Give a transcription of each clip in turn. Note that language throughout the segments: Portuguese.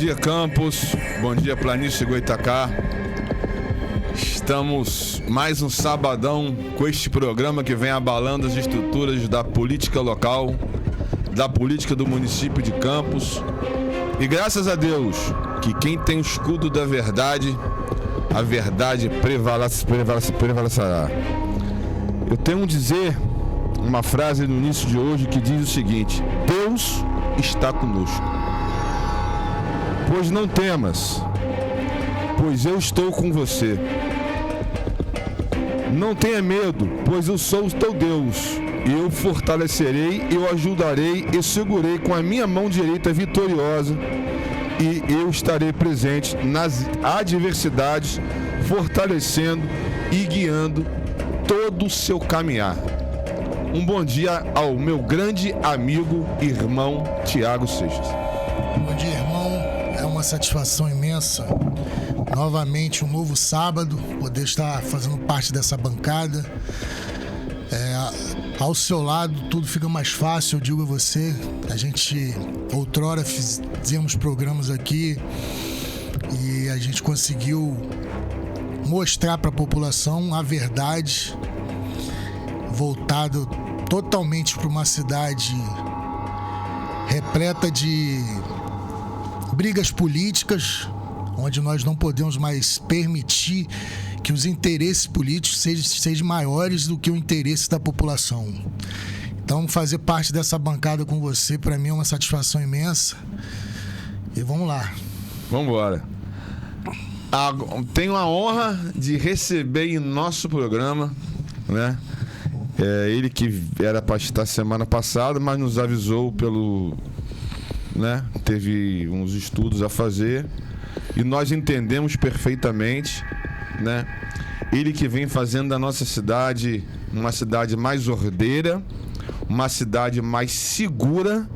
dia, Campos. Bom dia, Planície Goitacá. Estamos mais um sabadão com este programa que vem abalando as estruturas da política local, da política do município de Campos. E graças a Deus que quem tem o escudo da verdade, a verdade prevalecerá. Eu tenho uma frase no início de hoje que diz o seguinte: Deus está conosco. Pois não temas, pois eu estou com você. Não tenha medo, pois eu sou o teu Deus. E eu fortalecerei, eu ajudarei e segurei com a minha mão direita vitoriosa. E eu estarei presente nas adversidades, fortalecendo e guiando todo o seu caminhar. Um bom dia ao meu grande amigo, irmão Tiago Seixas. Bom dia, irmão. É uma satisfação imensa. Novamente, um novo sábado, poder estar fazendo parte dessa bancada. Ao seu lado, tudo fica mais fácil, eu digo a você. A gente, outrora, fizemos programas aqui e a gente conseguiu mostrar para a população a verdade, voltado totalmente para uma cidade repleta de brigas políticas, onde nós não podemos mais permitir que os interesses políticos sejam maiores do que o interesse da população. Então, fazer parte dessa bancada com você, para mim, é uma satisfação imensa. E vamos lá. Vamos embora. Tenho a honra de receber em nosso programa, né? Ele que era para estar semana passada, mas nos avisou né? Teve uns estudos a fazer e nós entendemos perfeitamente, né? Ele que vem fazendo da nossa cidade uma cidade mais ordeira, uma cidade mais segura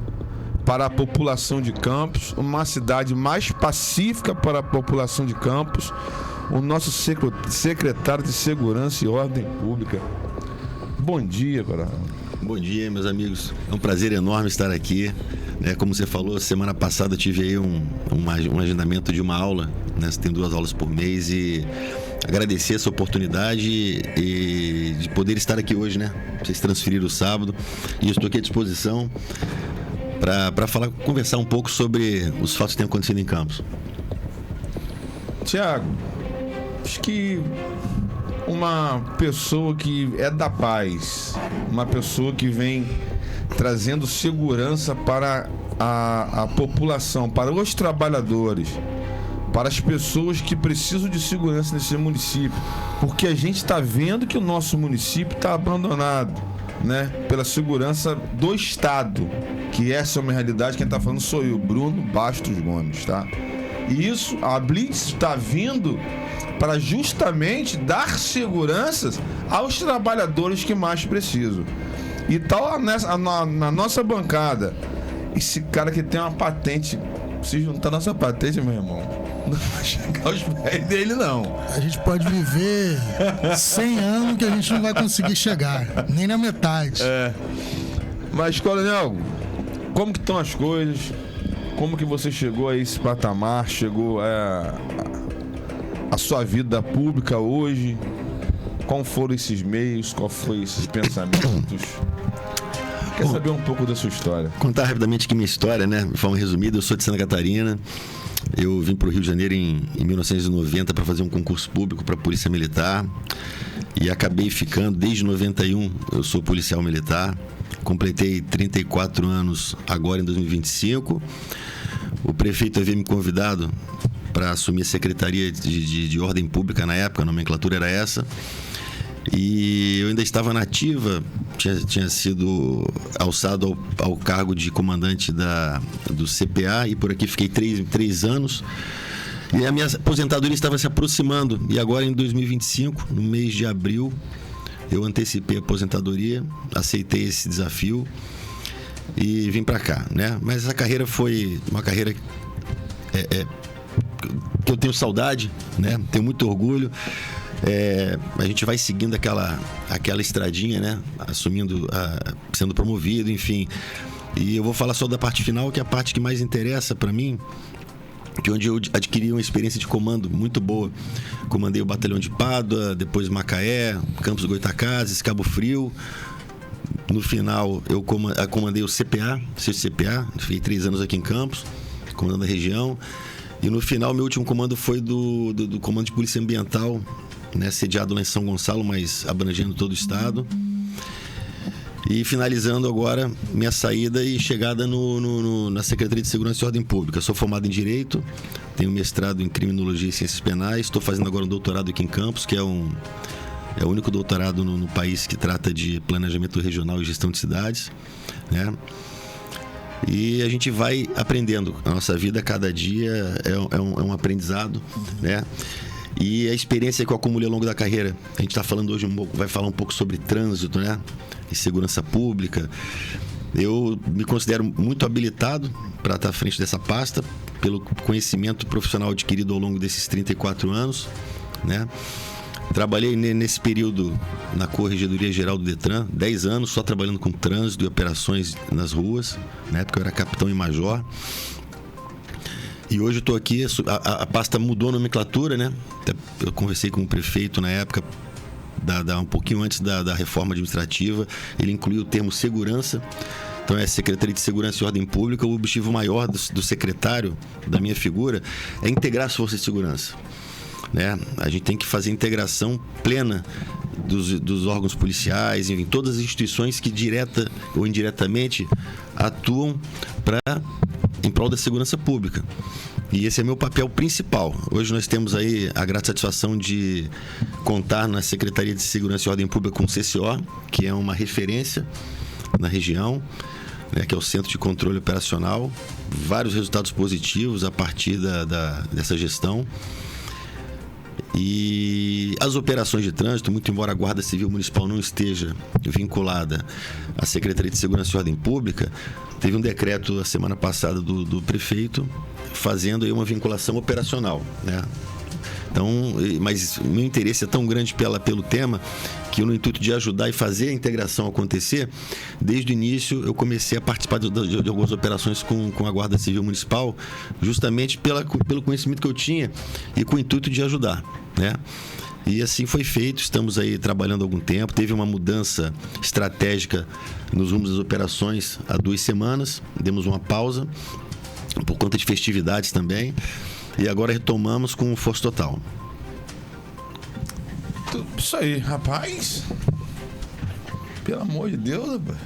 para a população de Campos, uma cidade mais pacífica para a população de Campos, o nosso secretário de Segurança e Ordem Pública. Bom dia, cara. Bom dia, meus amigos. É um prazer enorme estar aqui. Como você falou, semana passada eu tive aí um agendamento de uma aula, né? Você tem 2 aulas por mês, e agradecer essa oportunidade e de poder estar aqui hoje, né? Vocês transferiram o sábado e eu estou aqui à disposição para conversar um pouco sobre os fatos que têm acontecido em Campos. Tiago, acho que uma pessoa que é da paz, uma pessoa que vem trazendo segurança para a população, para os trabalhadores, para as pessoas que precisam de segurança nesse município, porque a gente está vendo que o nosso município está abandonado, né, pela segurança do Estado, que essa é uma realidade. Quem está falando sou eu, Bruno Bastos Gomes, tá? E isso, a Blitz está vindo para justamente dar seguranças aos trabalhadores que mais precisam. E tal na nossa bancada, esse cara que tem uma patente, se juntar nossa patente, meu irmão, não vai chegar aos pés dele, não. A gente pode viver 100 anos que a gente não vai conseguir chegar, nem na metade. Mas, coronel, como que estão as coisas? Como que você chegou a esse patamar? Chegou a sua vida pública hoje? Como foram esses meios? Qual foram esses pensamentos? Quer saber um pouco da sua história? Contar rapidamente aqui minha história, né? De forma resumida, eu sou de Santa Catarina. Eu vim para o Rio de Janeiro em 1990 para fazer um concurso público para a Polícia Militar. E acabei ficando, desde 91, eu sou policial militar. Completei 34 anos agora em 2025. O prefeito havia me convidado para assumir a Secretaria de Ordem Pública na época, a nomenclatura era essa. E eu ainda estava na ativa, tinha sido alçado ao cargo de comandante do CPA, e por aqui fiquei 3 anos. E a minha aposentadoria estava se aproximando. E agora, em 2025, no mês de abril, eu antecipei a aposentadoria, aceitei esse desafio e vim para cá, né? Mas essa carreira foi uma carreira que eu tenho saudade, né? Tenho muito orgulho. A gente vai seguindo aquela estradinha, né? Assumindo, sendo promovido, enfim. E eu vou falar só da parte final, que é a parte que mais interessa para mim. onde eu adquiri uma experiência de comando muito boa. Comandei o Batalhão de Pádua, depois Macaé, Campos do Goytacazes, Cabo Frio. No final, eu comandei o CPA, fiquei 3 anos aqui em Campos, comandando a região. E no final, meu último comando foi do Comando de Polícia Ambiental, né, sediado lá em São Gonçalo, mas abrangendo todo o estado. E finalizando agora minha saída e chegada na Secretaria de Segurança e Ordem Pública. Sou formado em Direito, tenho mestrado em Criminologia e Ciências Penais, estou fazendo agora um doutorado aqui em Campos, que é o único doutorado no país que trata de planejamento regional e gestão de cidades, né? E a gente vai aprendendo. A nossa vida, cada dia, é um aprendizado, né? E a experiência que eu acumulei ao longo da carreira. A gente está falando hoje vai falar um pouco sobre trânsito, né? E segurança pública. Eu me considero muito habilitado para estar à frente dessa pasta, pelo conhecimento profissional adquirido ao longo desses 34 anos, né? Trabalhei nesse período na Corregedoria Geral do Detran, 10 anos, só trabalhando com trânsito e operações nas ruas. Na época eu era capitão e major. E hoje eu estou aqui, a pasta mudou a nomenclatura, né? Eu conversei com o prefeito na época, um pouquinho antes da reforma administrativa. Ele incluiu o termo segurança. Então é Secretaria de Segurança e Ordem Pública. O objetivo maior do secretário, da minha figura, é integrar as forças de segurança, né? A gente tem que fazer integração plena dos órgãos policiais, enfim, todas as instituições que direta ou indiretamente atuam em prol da segurança pública. E esse é meu papel principal. Hoje nós temos aí a grata satisfação de contar na Secretaria de Segurança e Ordem Pública com o CCO, que é uma referência na região, né, que é o Centro de Controle Operacional. Vários resultados positivos a partir dessa gestão. E as operações de trânsito, muito embora a Guarda Civil Municipal não esteja vinculada à Secretaria de Segurança e Ordem Pública, teve um decreto a semana passada do prefeito fazendo aí uma vinculação operacional, né? Então, mas o meu interesse é tão grande pelo tema que eu, no intuito de ajudar e fazer a integração acontecer, desde o início eu comecei a participar de algumas operações com a Guarda Civil Municipal, justamente pelo conhecimento que eu tinha e com o intuito de ajudar, né? E assim foi feito, estamos aí trabalhando há algum tempo. Teve uma mudança estratégica nos rumos das operações há 2 semanas, demos uma pausa por conta de festividades também. E agora retomamos com força total. Isso aí, rapaz. Pelo amor de Deus, rapaz.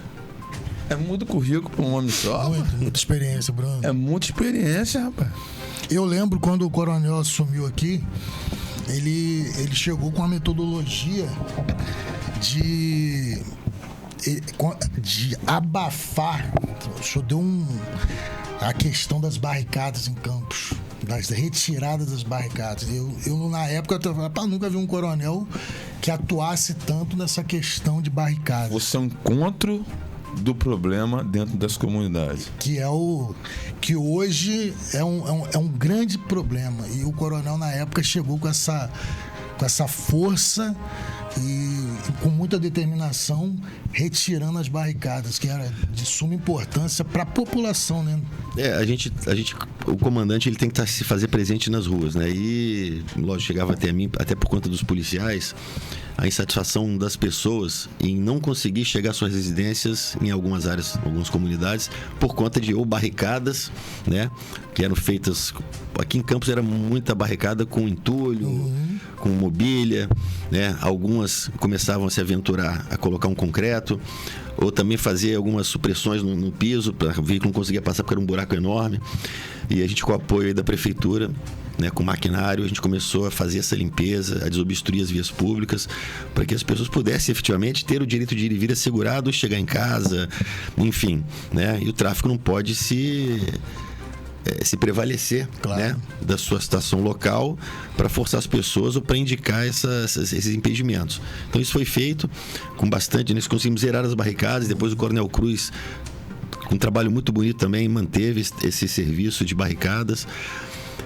É muito currículo para um homem só. Muita experiência, Bruno. É muita experiência, rapaz. Eu lembro quando o coronel assumiu aqui, ele chegou com uma metodologia de abafar. O senhor deu a questão das barricadas em Campos, das retiradas das barricadas. Eu na época, nunca vi um coronel que atuasse tanto nessa questão de barricadas. Você é um encontro do problema dentro das comunidades. Que hoje é um grande problema. E o coronel, na época, chegou com essa força e com muita determinação, retirando as barricadas, que era de suma importância para a população, né? O comandante, ele tem que se fazer presente nas ruas, né? E, lógico, chegava até mim, até por conta dos policiais, a insatisfação das pessoas em não conseguir chegar às suas residências em algumas áreas, algumas comunidades, por conta de barricadas, né? Que eram feitas... Aqui em Campos era muita barricada com entulho, com mobília, né? Algumas começavam a se aventurar a colocar um concreto, ou também fazer algumas supressões no piso, para o veículo não conseguia passar porque era um buraco enorme. E a gente, com o apoio aí da prefeitura, né, com maquinário, a gente começou a fazer essa limpeza, a desobstruir as vias públicas, para que as pessoas pudessem efetivamente ter o direito de ir e vir assegurado, chegar em casa, enfim, né? E o tráfico não pode se prevalecer, claro, né, da sua situação local para forçar as pessoas ou para indicar esses impedimentos. Então isso foi feito com bastante, nós conseguimos zerar as barricadas. Depois o Coronel Cruz, com um trabalho muito bonito também, manteve esse serviço de barricadas.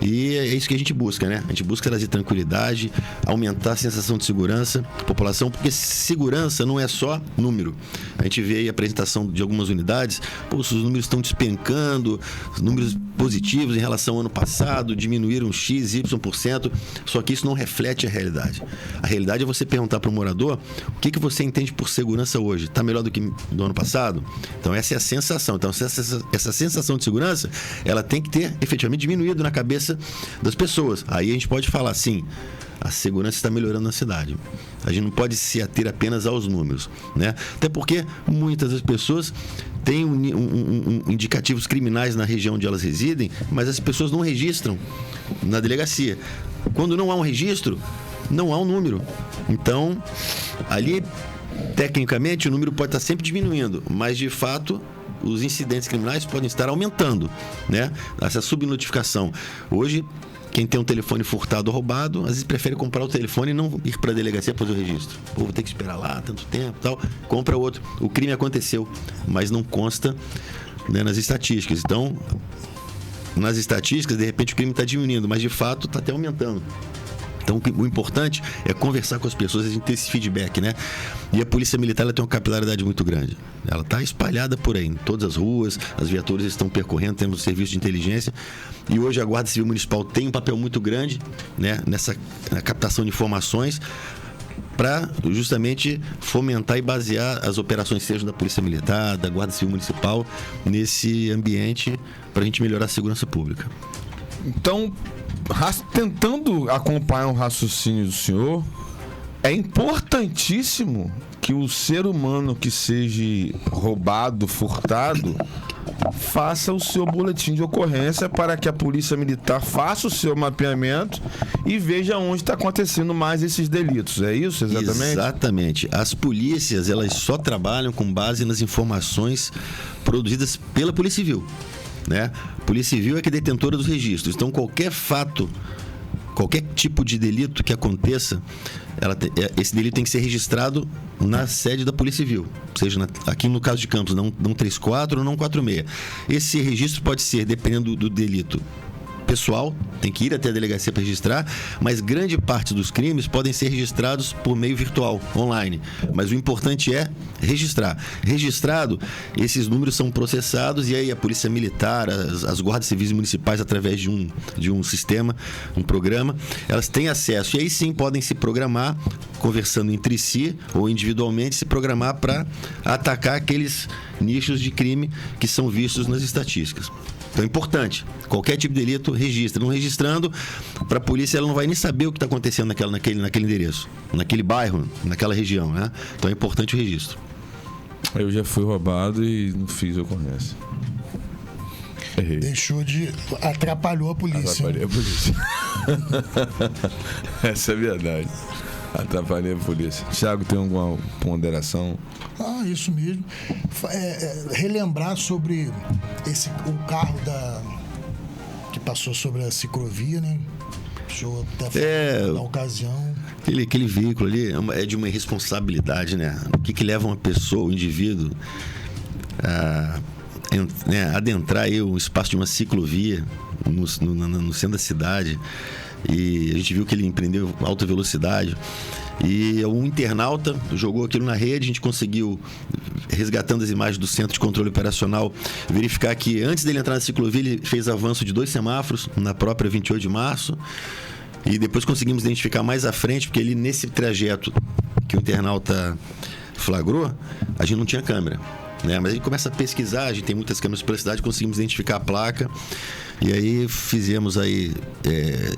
E é isso que a gente busca, né? A gente busca trazer tranquilidade, aumentar a sensação de segurança da população, porque segurança não é só número. A gente vê aí a apresentação de algumas unidades, os números estão despencando, números positivos em relação ao ano passado, diminuíram X, Y%, só que isso não reflete a realidade. A realidade é você perguntar para o morador o que você entende por segurança hoje. Está melhor do que do ano passado? Então essa é a sensação. Então essa sensação de segurança, ela tem que ter efetivamente diminuído na cabeça das pessoas. Aí a gente pode falar, sim, a segurança está melhorando na cidade. A gente não pode se ater apenas aos números, né? Até porque muitas das pessoas têm indicativos criminais na região onde elas residem, mas as pessoas não registram na delegacia. Quando não há um registro, não há um número. Então, ali, tecnicamente, o número pode estar sempre diminuindo, mas, de fato, os incidentes criminais podem estar aumentando, né? Essa subnotificação. Hoje, quem tem um telefone furtado ou roubado, às vezes prefere comprar o telefone e não ir para a delegacia fazer o registro. Pô, vou ter que esperar lá tanto tempo e tal. Compra outro. O crime aconteceu, mas não consta, né, nas estatísticas. Então, nas estatísticas, de repente o crime está diminuindo, mas de fato está até aumentando. Então, o importante é conversar com as pessoas, a gente ter esse feedback, né? E a Polícia Militar, ela tem uma capilaridade muito grande. Ela está espalhada por aí, em todas as ruas, as viaturas estão percorrendo, temos um serviço de inteligência. E hoje a Guarda Civil Municipal tem um papel muito grande, né, na captação de informações, para justamente fomentar e basear as operações, sejam da Polícia Militar, da Guarda Civil Municipal, nesse ambiente, para a gente melhorar a segurança pública. Então, tentando acompanhar o raciocínio do senhor, é importantíssimo que o ser humano que seja roubado, furtado, faça o seu boletim de ocorrência para que a Polícia Militar faça o seu mapeamento e veja onde está acontecendo mais esses delitos. É isso, exatamente? Exatamente. As polícias, elas só trabalham com base nas informações produzidas pela Polícia Civil, né? A Polícia Civil é que é detentora dos registros. Então, qualquer fato, qualquer tipo de delito que aconteça, esse delito tem que ser registrado na sede da Polícia Civil, seja aqui no caso de Campos, não 34 ou não 46. Esse registro pode ser, dependendo do delito pessoal, tem que ir até a delegacia para registrar, mas grande parte dos crimes podem ser registrados por meio virtual, online. Mas o importante é registrar. Registrado, esses números são processados e aí a Polícia Militar, as guardas civis municipais, através de um sistema, um programa, elas têm acesso. E aí sim podem se programar, conversando entre si ou individualmente, se programar para atacar aqueles nichos de crime que são vistos nas estatísticas. Então é importante, qualquer tipo de delito, registra. Não registrando, para a polícia ela não vai nem saber o que está acontecendo naquele endereço, naquele bairro, naquela região, né? Então é importante o registro. Eu já fui roubado e não fiz ocorrência. Errei. Atrapalhou a polícia. Atrapalhei a polícia. Essa é a verdade. Atrapalhei a polícia. Thiago, tem alguma ponderação? Isso mesmo. Relembrar sobre o carro que passou sobre a ciclovia, né? Show até na ocasião. Aquele veículo ali é de uma irresponsabilidade, né? O que leva uma pessoa, um indivíduo, a adentrar aí um espaço de uma ciclovia no centro da cidade. E a gente viu que ele empreendeu alta velocidade. E um internauta jogou aquilo na rede, a gente conseguiu, resgatando as imagens do Centro de Controle Operacional, verificar que antes dele entrar na ciclovia, ele fez avanço de 2 semáforos na própria 28 de março. E depois conseguimos identificar mais à frente, porque ele, nesse trajeto que o internauta flagrou, a gente não tinha câmera, né? Mas a gente começa a pesquisar, a gente tem muitas câmeras pela cidade, conseguimos identificar a placa. E aí fizemos aí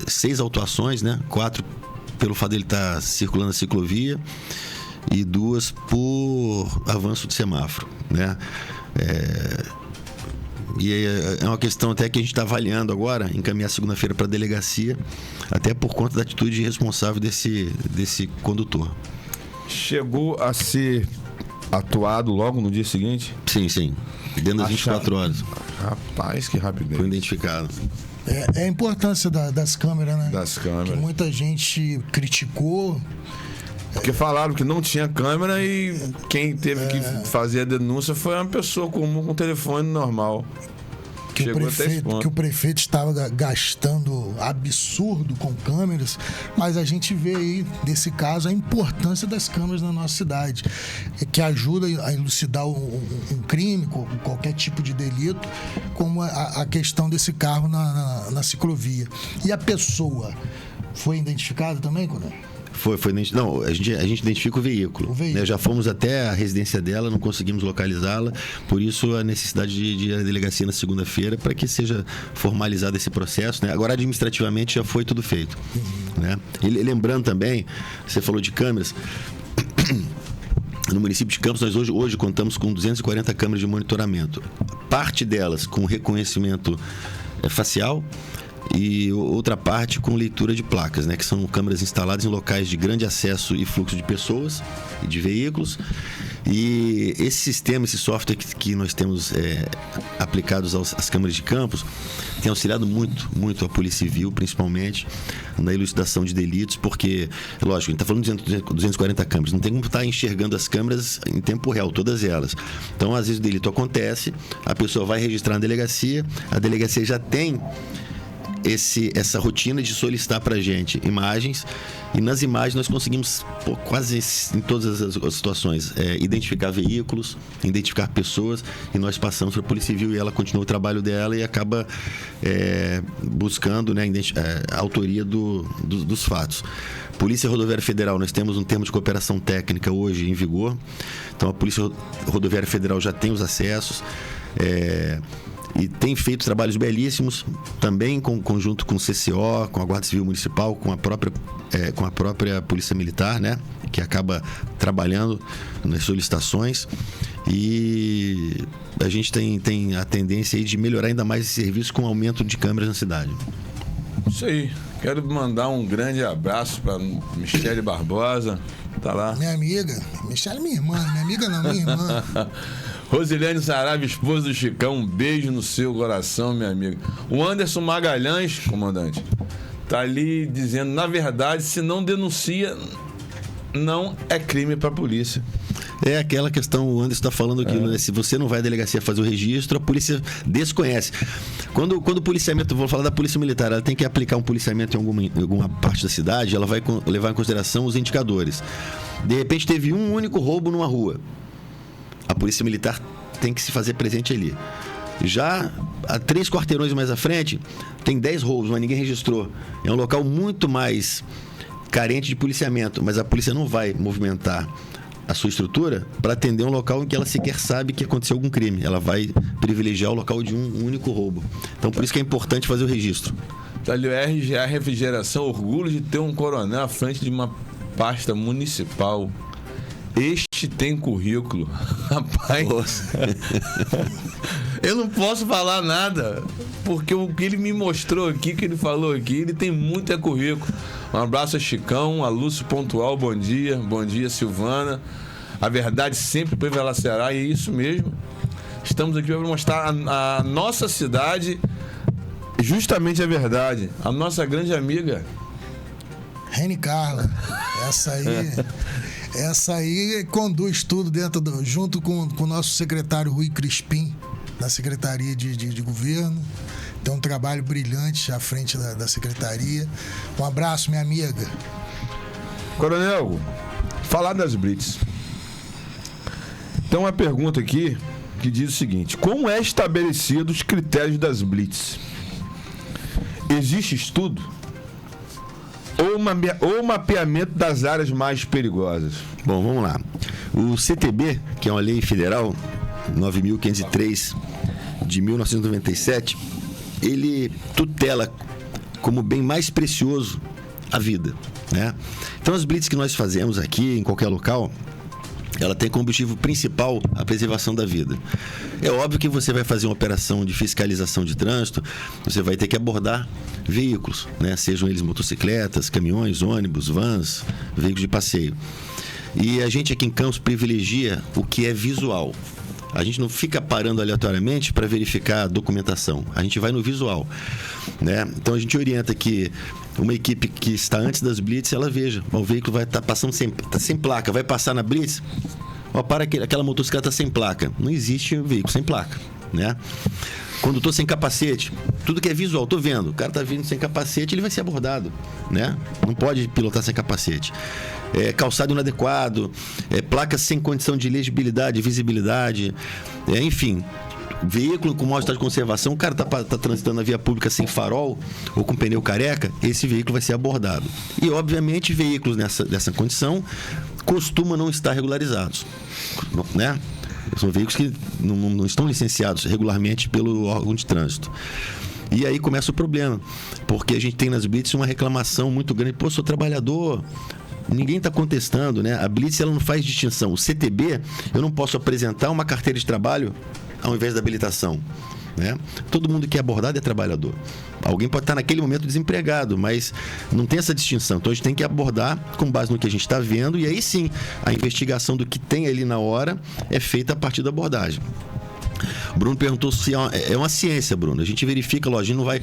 6 autuações, né? 4 pelo fato dele estar circulando a ciclovia e 2 por avanço de semáforo, né? E é uma questão até que a gente está avaliando agora, encaminhar segunda-feira para a delegacia, até por conta da atitude irresponsável desse condutor. Chegou a ser atuado logo no dia seguinte? Sim. Dentro das 24 horas. Rapaz, que rapidez. Foi identificado. É a importância das câmeras, né? Das câmeras. Que muita gente criticou. Porque falaram que não tinha câmera e quem teve que fazer a denúncia foi uma pessoa comum com telefone normal. que o prefeito estava gastando absurdo com câmeras, mas a gente vê aí, nesse caso, a importância das câmeras na nossa cidade, que ajuda a elucidar um crime, qualquer tipo de delito, como a questão desse carro na ciclovia. E a pessoa foi identificada também, Coronel? Não, a gente identifica o veículo. Né? Já fomos até a residência dela, não conseguimos localizá-la, por isso a necessidade de ir à delegacia na segunda-feira para que seja formalizado esse processo. Né? Agora, administrativamente, já foi tudo feito. Né? E lembrando também, você falou de câmeras. No município de Campos, nós hoje contamos com 240 câmeras de monitoramento. Parte delas com reconhecimento facial e outra parte com leitura de placas, né, que são câmeras instaladas em locais de grande acesso e fluxo de pessoas e de veículos. E esse sistema, esse software que nós temos aplicados às câmeras de Campos tem auxiliado muito a Polícia Civil, principalmente na elucidação de delitos, porque, lógico, a gente está falando de 240 câmeras, não tem como estar enxergando as câmeras em tempo real, todas elas. Então, às vezes o delito acontece, a pessoa vai registrar na delegacia, a delegacia já tem essa rotina de solicitar para a gente imagens, e nas imagens nós conseguimos, quase em todas as situações, identificar veículos, identificar pessoas, e nós passamos para a Polícia Civil e ela continua o trabalho dela e acaba buscando, né, a autoria dos fatos. Polícia Rodoviária Federal, nós temos um termo de cooperação técnica hoje em vigor, então a Polícia Rodoviária Federal já tem os acessos, e tem feito trabalhos belíssimos, também conjunto com o CCO, com a Guarda Civil Municipal, com a própria Polícia Militar, né? Que acaba trabalhando nas solicitações. E a gente tem a tendência aí de melhorar ainda mais esse serviço com o aumento de câmeras na cidade. Isso aí. Quero mandar um grande abraço para Michele Barbosa. Tá lá. Minha amiga. Michele é minha irmã. Minha amiga não, minha irmã. Rosilene Saraiva, esposa do Chicão, um beijo no seu coração, minha amiga. O Anderson Magalhães, comandante, tá ali dizendo, na verdade, se não denuncia, não é crime para a polícia. É aquela questão, o Anderson está falando aqui, né? Se você não vai à delegacia fazer o registro, a polícia desconhece. Quando o policiamento, vou falar da Polícia Militar, ela tem que aplicar um policiamento em alguma parte da cidade, ela vai levar em consideração os indicadores. De repente teve um único roubo numa rua. A Polícia Militar tem que se fazer presente ali. Já a 3 quarteirões mais à frente, tem 10 roubos, mas ninguém registrou. É um local muito mais carente de policiamento, mas a polícia não vai movimentar a sua estrutura para atender um local em que ela sequer sabe que aconteceu algum crime. Ela vai privilegiar o local de um único roubo. Então, por isso que é importante fazer o registro. Tá ali o RGA Refrigeração, orgulho de ter um coronel à frente de uma pasta municipal. Este tem currículo. Rapaz, eu não posso falar nada, porque o que ele me mostrou aqui, o que ele falou aqui, ele tem muito currículo. Um abraço a Chicão, a Lúcio Pontual, bom dia, Silvana. A verdade sempre prevalecerá, e é isso mesmo. Estamos aqui para mostrar a nossa cidade, justamente a verdade. A nossa grande amiga Reni Carla, essa aí conduz tudo junto com o nosso secretário Rui Crispim, da Secretaria de Governo. Tem um trabalho brilhante à frente da Secretaria. Um abraço, minha amiga. Coronel, falar das blitz. Tem uma pergunta aqui que diz o seguinte: como é estabelecido os critérios das blitz? Existe estudo? Ou mapeamento das áreas mais perigosas? Bom, vamos lá. O CTB, que é uma lei federal 9.503 de 1997, ele tutela como bem mais precioso a vida, né? Então, as blitz que nós fazemos aqui, em qualquer local, ela tem como objetivo principal a preservação da vida. É óbvio que você vai fazer uma operação de fiscalização de trânsito, você vai ter que abordar veículos, né? Sejam eles motocicletas, caminhões, ônibus, vans, veículos de passeio. E a gente aqui em Campos privilegia o que é visual. A gente não fica parando aleatoriamente para verificar a documentação. A gente vai no visual, né? Então a gente orienta que uma equipe que está antes das blitz, ela veja, o veículo vai estar passando sem placa, vai passar na blitz, para aquela motocicleta sem placa. Não existe veículo sem placa, né? Condutor sem capacete, tudo que é visual, tô vendo, o cara tá vindo sem capacete, ele vai ser abordado, né? Não pode pilotar sem capacete. Calçado inadequado, placas sem condição de legibilidade, visibilidade, enfim. Veículo com mau estado de conservação, o cara tá transitando na via pública sem farol ou com pneu careca, esse veículo vai ser abordado. E, obviamente, veículos dessa condição costumam não estar regularizados, né? São veículos que não estão licenciados regularmente pelo órgão de trânsito. E aí começa o problema, porque a gente tem nas blitz uma reclamação muito grande. Pô, sou trabalhador, ninguém está contestando, né? A blitz, ela não faz distinção. O CTB, eu não posso apresentar uma carteira de trabalho ao invés da habilitação, né? Todo mundo que é abordado é trabalhador. Alguém pode estar naquele momento desempregado, mas não tem essa distinção. Então a gente tem que abordar com base no que a gente está vendo, e aí sim, a investigação do que tem ali na hora é feita a partir da abordagem. Bruno perguntou se é uma ciência, Bruno. A gente verifica, lógico, a gente não vai...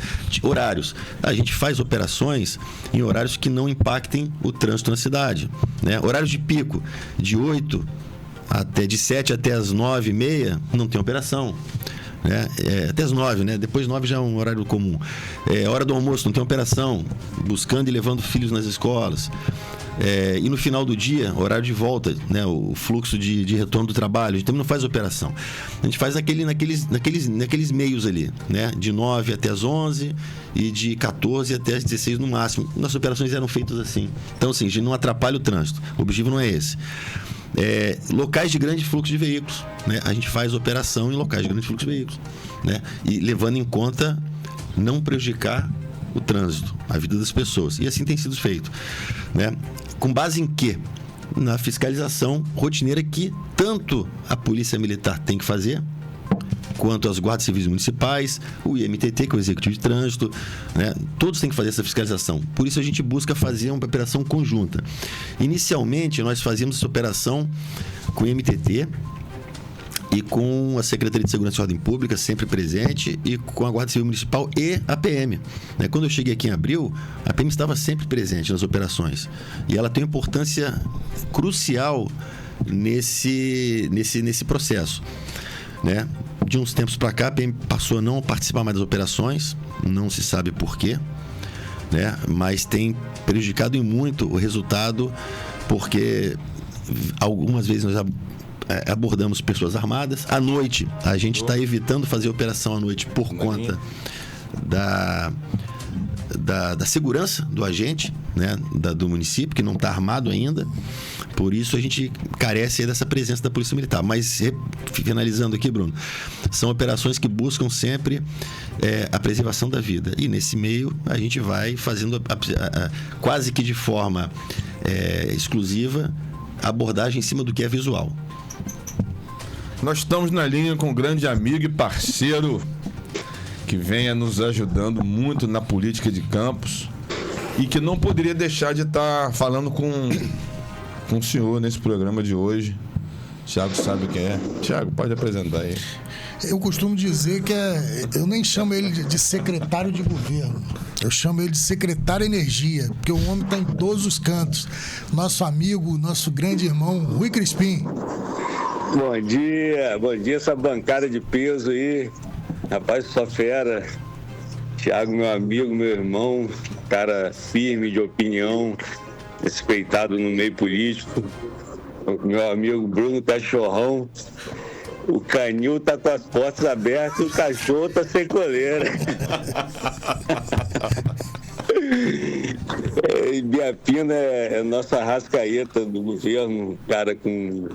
Horários. A gente faz operações em horários que não impactem o trânsito na cidade, né? Horários de pico, de 7 até as 9h30, não tem operação, né? Até as 9, né? Depois 9 já é um horário comum. Hora do almoço, não tem operação, buscando e levando filhos nas escolas. E no final do dia, horário de volta, né? O fluxo de retorno do trabalho, a gente também não faz operação. A gente faz naqueles meios ali, né? De 9 até as 11 e de 14 até as 16 no máximo. Nossas operações eram feitas assim. Então, assim, a gente não atrapalha o trânsito. O objetivo não é esse. Locais de grande fluxo de veículos, né? A gente faz operação em locais de grande fluxo de veículos, né? E levando em conta não prejudicar o trânsito, a vida das pessoas. E assim tem sido feito, né? Com base em quê? Na fiscalização rotineira que tanto a Polícia Militar tem que fazer, quanto as guardas civis municipais, o IMTT, que é o Executivo de Trânsito, né? Todos têm que fazer essa fiscalização. Por isso a gente busca fazer uma operação conjunta. Inicialmente, nós fazíamos essa operação com o IMTT e com a Secretaria de Segurança e Ordem Pública, sempre presente, e com a Guarda Civil Municipal e a PM, né? Quando eu cheguei aqui em abril, a PM estava sempre presente nas operações. E ela tem uma importância crucial nesse processo, né? De uns tempos para cá, a PM passou a não participar mais das operações, não se sabe por quê, né? Mas tem prejudicado em muito o resultado, porque algumas vezes nós abordamos pessoas armadas. À noite, a gente está evitando fazer operação à noite por conta da segurança do agente, né? Do município, que não está armado ainda. Por isso a gente carece dessa presença da Polícia Militar. Mas, finalizando aqui, Bruno, são operações que buscam sempre a preservação da vida. E nesse meio a gente vai fazendo quase que de forma exclusiva a abordagem em cima do que é visual. Nós estamos na linha com um grande amigo e parceiro que venha nos ajudando muito na política de Campos e que não poderia deixar de estar falando com o senhor nesse programa de hoje. Thiago sabe quem é. Thiago, pode apresentar aí. Eu costumo dizer que eu nem chamo ele de secretário de governo. Eu chamo ele de secretário de energia, porque o homem está em todos os cantos. Nosso amigo, nosso grande irmão, Rui Crispim. Bom dia essa bancada de peso aí. Rapaz, só fera. Thiago, meu amigo, meu irmão, cara firme de opinião, respeitado no meio político. Meu amigo Bruno Cachorrão. O canil tá com as portas abertas e o cachorro tá sem coleira. Ibiapina é nossa Arrascaeta do governo, cara com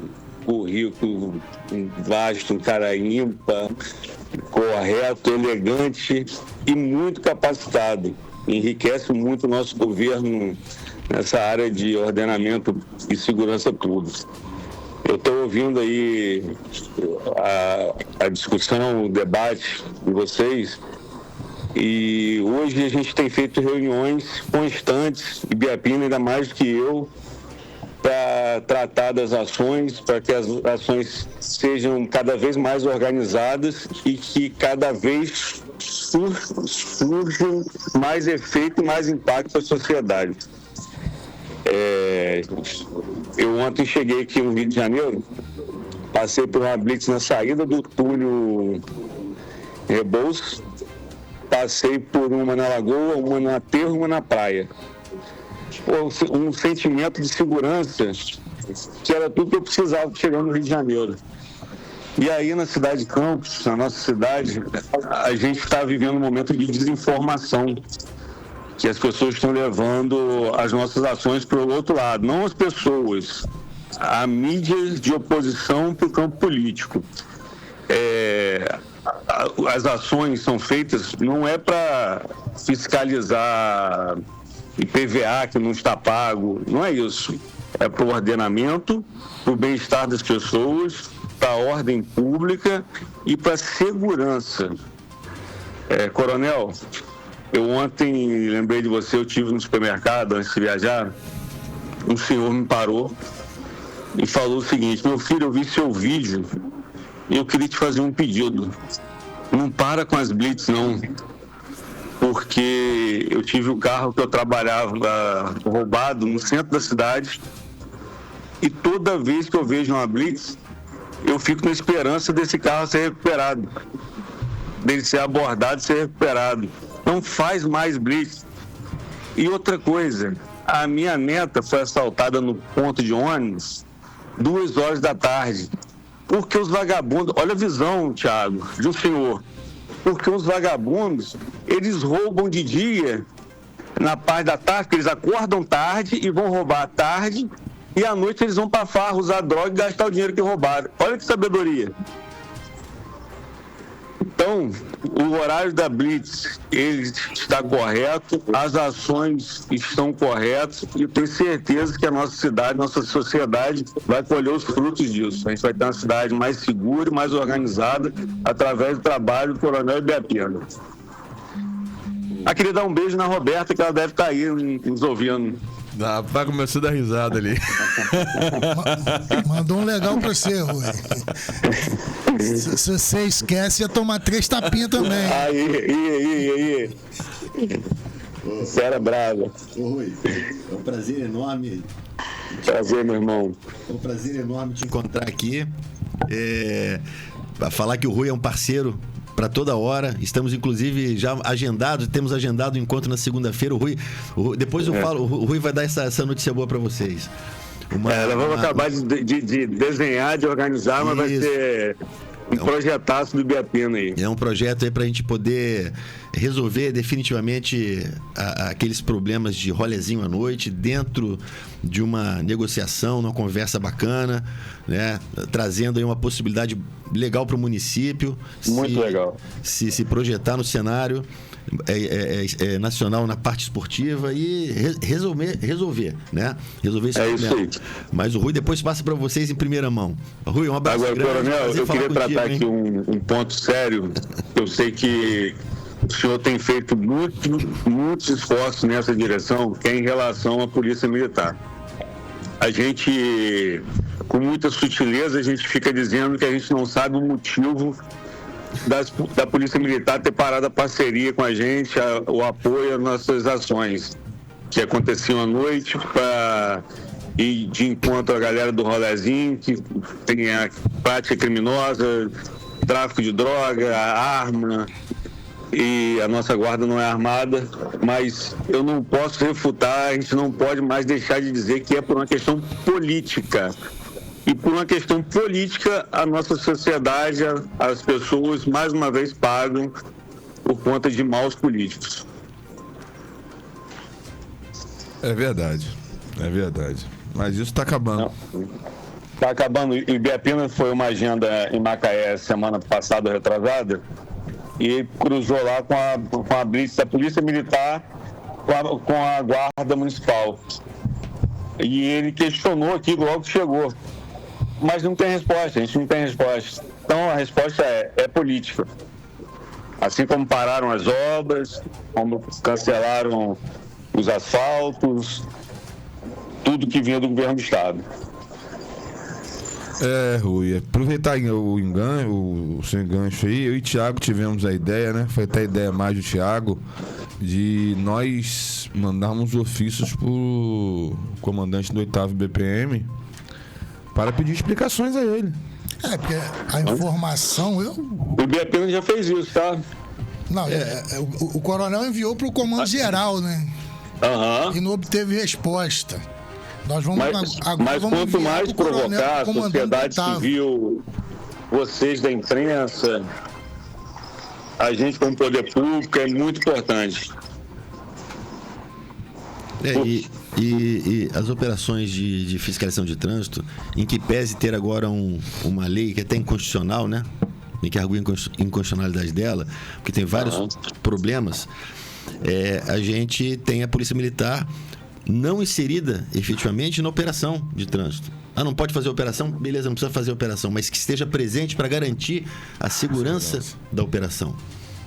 currículo vasto, um cara ímpar, correto, elegante e muito capacitado. Enriquece muito o nosso governo nessa área de ordenamento e segurança pública. Eu estou ouvindo aí a discussão, o debate de vocês, e hoje a gente tem feito reuniões constantes, Ibiapina ainda mais do que eu, para tratar das ações, para que as ações sejam cada vez mais organizadas e que cada vez surjam mais efeito e mais impacto para a sociedade. Eu ontem cheguei aqui no Rio de Janeiro, passei por uma blitz na saída do túnel Rebouças. Passei por uma na Lagoa, uma no aterro, uma na praia. Um sentimento de segurança que era tudo que eu precisava chegando no Rio de Janeiro. E aí na cidade de Campos, na nossa cidade, a gente está vivendo um momento de desinformação, que as pessoas estão levando as nossas ações para o outro lado, não as pessoas, a mídia de oposição para o campo político. As ações são feitas, não é para fiscalizar IPVA que não está pago, não é isso. É para o ordenamento, para o bem-estar das pessoas, para a ordem pública e para a segurança. Coronel, eu ontem lembrei de você, eu estive no supermercado antes de viajar, um senhor me parou e falou o seguinte: meu filho, eu vi seu vídeo e eu queria te fazer um pedido. Não para com as blitz, não. Porque eu tive o carro que eu trabalhava roubado no centro da cidade e toda vez que eu vejo uma blitz, eu fico na esperança desse carro ser recuperado, dele ser abordado e ser recuperado. Não faz mais blitz. E outra coisa, a minha neta foi assaltada no ponto de ônibus 2h da tarde. Porque os vagabundos, olha a visão, Thiago, de um senhor. Porque os vagabundos, eles roubam de dia, na parte da tarde, porque eles acordam tarde e vão roubar à tarde, e à noite eles vão pra farra, usar droga e gastar o dinheiro que roubaram. Olha que sabedoria. Então, o horário da blitz, ele está correto, as ações estão corretas e eu tenho certeza que a nossa cidade, nossa sociedade vai colher os frutos disso. A gente vai ter uma cidade mais segura e mais organizada através do trabalho do Coronel Ibiapina. Queria dar um beijo na Roberta, que ela deve estar aí nos ouvindo. Vai começar a dar risada ali. Mandou um legal pra você, Rui. Se você esquece, ia tomar 3 tapinhas também. Aí. Você era brava. Ô, Rui, é um prazer enorme. Prazer, meu irmão. É um prazer enorme te encontrar aqui. Pra falar que o Rui é um parceiro para toda hora. Estamos, inclusive, já temos agendado o encontro na segunda-feira. O Rui, depois eu falo, o Rui vai dar essa notícia boa para vocês. Nós vamos acabar de desenhar, de organizar, mas vai ser um projetaço do Ibiapina aí. É um projeto aí para a gente poder resolver definitivamente aqueles problemas de rolezinho à noite dentro de uma negociação, uma conversa bacana, né? Trazendo aí uma possibilidade legal para o município. Muito legal. Se projetar no cenário nacional na parte esportiva e resolver, né? Resolver esse problema. Isso aí. Mas o Rui depois passa para vocês em primeira mão. Rui, um abraço. Agora, Coronel, eu queria tratar aqui um ponto sério. Eu sei que o senhor tem feito muitos esforços nessa direção, que é em relação à Polícia Militar. A gente, com muita sutileza, a gente fica dizendo que a gente não sabe o motivo da Polícia Militar ter parado a parceria com a gente, o apoio às nossas ações, que aconteciam à noite para ir de encontro à galera do rolezinho, que tem a prática criminosa, tráfico de droga, arma, e a nossa guarda não é armada, mas eu não posso refutar, a gente não pode mais deixar de dizer que é por uma questão política. E por uma questão política, a nossa sociedade, as pessoas, mais uma vez, pagam por conta de maus políticos. É verdade. Mas isso está acabando. Está acabando. O Ibiapina foi uma agenda em Macaé semana passada, retrasada, e cruzou lá com a blitz da Polícia Militar com a Guarda Municipal. E ele questionou aqui logo que chegou. Mas não tem resposta, a gente não tem resposta. Então a resposta é política. Assim como pararam as obras, como cancelaram os asfaltos, tudo que vinha do governo do estado. Rui, aproveitar o seu engancho aí, eu e o Thiago tivemos a ideia, né? Foi até a ideia mais do Thiago, de nós mandarmos ofícios pro comandante do 8º BPM para pedir explicações a ele. Porque a informação... O Ibiapina já fez isso, tá? Não, o coronel enviou para o comando geral, né? E não obteve resposta. Nós vamos mas quanto mais provocar a sociedade civil, vocês da imprensa, a gente como poder público, é muito importante. E as operações de fiscalização de trânsito, em que pese ter agora uma lei que é até inconstitucional, né? Em que argui a inconstitucionalidade dela, porque tem vários problemas, a gente tem a Polícia Militar não inserida efetivamente na operação de trânsito. Não pode fazer operação? Beleza, não precisa fazer operação, mas que esteja presente para garantir a segurança da operação.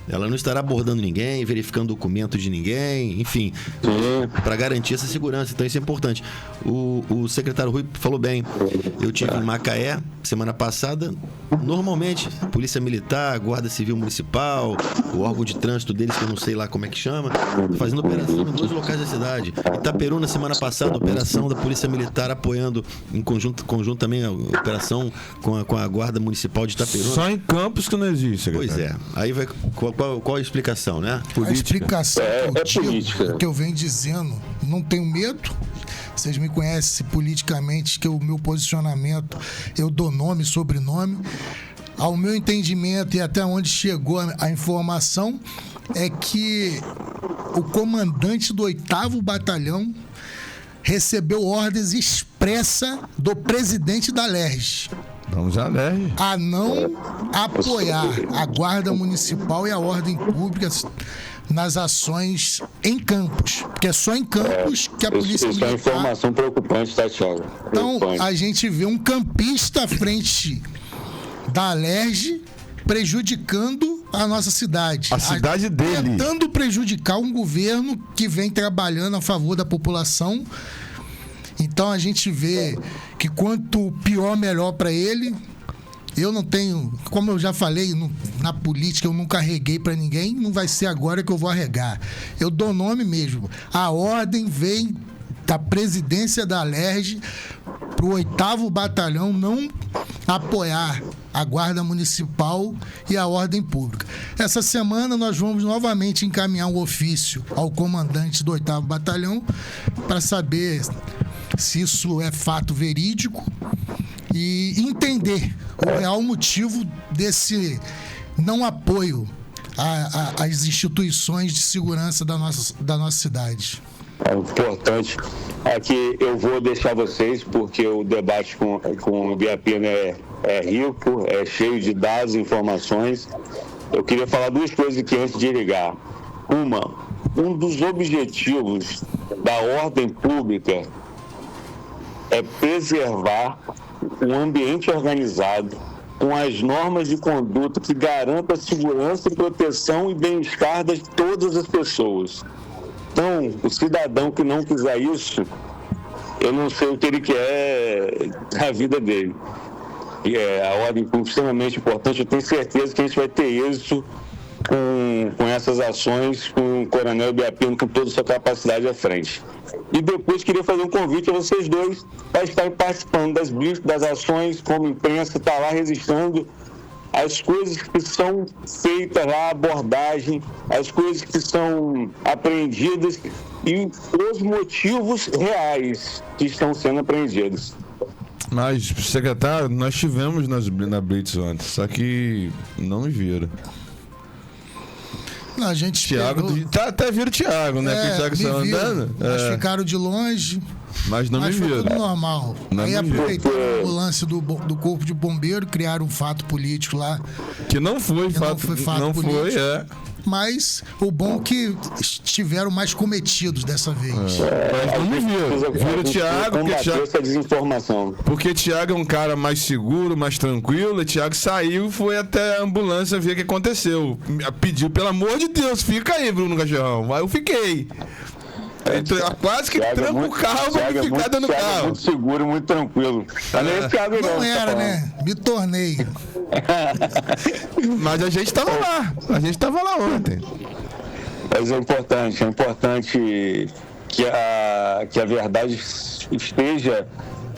Ela não estará abordando ninguém, verificando documento de ninguém, enfim, para garantir essa segurança. Então isso é importante. O secretário Rui falou bem. Eu tive em Macaé semana passada. Normalmente, Polícia Militar, Guarda Civil Municipal, o órgão de trânsito deles, que eu não sei lá como é que chama, fazendo operação em 2 locais da cidade. Itaperu, na semana passada, operação da Polícia Militar apoiando em conjunto também a operação com a Guarda Municipal de Itaperu. Só em Campos que não existe, secretário. Pois é. Aí vai... Qual a explicação, né? Política. A explicação política. Que eu venho dizendo, não tenho medo. Vocês me conhecem politicamente, que o meu posicionamento, eu dou nome e sobrenome. Ao meu entendimento e até onde chegou a informação, é que o comandante do 8º Batalhão recebeu ordens expressas do presidente da LERJ. Vamos à LERJ. A não apoiar a Guarda Municipal e a ordem pública nas ações em Campos. Porque é só em Campos que a Polícia Militar... Isso é informação preocupante, tá, Thiago? Então, a gente vê um campista à frente da LERJ prejudicando a nossa cidade. A cidade dele. Tentando prejudicar um governo que vem trabalhando a favor da população. Então, a gente vê que quanto pior, melhor para ele. Eu não tenho... Como eu já falei, na política eu nunca arreguei para ninguém. Não vai ser agora que eu vou arregar. Eu dou nome mesmo. A ordem vem da presidência da LERJ para o 8º Batalhão não apoiar a Guarda Municipal e a ordem pública. Essa semana nós vamos novamente encaminhar um ofício ao comandante do 8º Batalhão para saber se isso é fato verídico e entender o real motivo desse não apoio às instituições de segurança da nossa cidade. É importante. Aqui eu vou deixar vocês, porque o debate com o Ibiapina é rico, é cheio de dados e informações. Eu queria falar 2 coisas aqui antes de ligar. Um dos objetivos da ordem pública é preservar um ambiente organizado com as normas de conduta que garantam a segurança, proteção e bem-estar de todas as pessoas. Então, o cidadão que não quiser isso, eu não sei o que ele quer da vida dele. E a ordem pública é extremamente importante. Eu tenho certeza que a gente vai ter êxito com essas ações, com o Coronel Ibiapina, com toda a sua capacidade à frente. E depois queria fazer um convite a vocês dois para estarem participando das blitz, das ações, como imprensa, estar lá registrando as coisas que são feitas lá, a abordagem, as coisas que são apreendidas e os motivos reais que estão sendo apreendidos. Mas, secretário, nós tivemos na blitz ontem, só que não me viram. Não, a gente Thiago, até viram o Thiago, né? Que o Thiago saiu andando. Mas ficaram de longe. Mas não me viram. Foi tudo normal. Aí aproveitaram a ambulância do Corpo de Bombeiro, criaram um fato político lá. Que não foi fato político. Não foi, Mas o bom é que estiveram mais cometidos dessa vez. Mas não me viram. Viram o Thiago, essa desinformação. Porque o Thiago é um cara mais seguro, mais tranquilo. O Thiago saiu e foi até a ambulância ver o que aconteceu. Pediu, pelo amor de Deus, fica aí, Bruno Gajerrão. Aí eu fiquei. Quase que tranco o carro pra ficar dando carro. Muito seguro, muito tranquilo. Não era, né? Me tornei. Mas a gente tava lá. A gente tava lá ontem. Mas é importante que a verdade esteja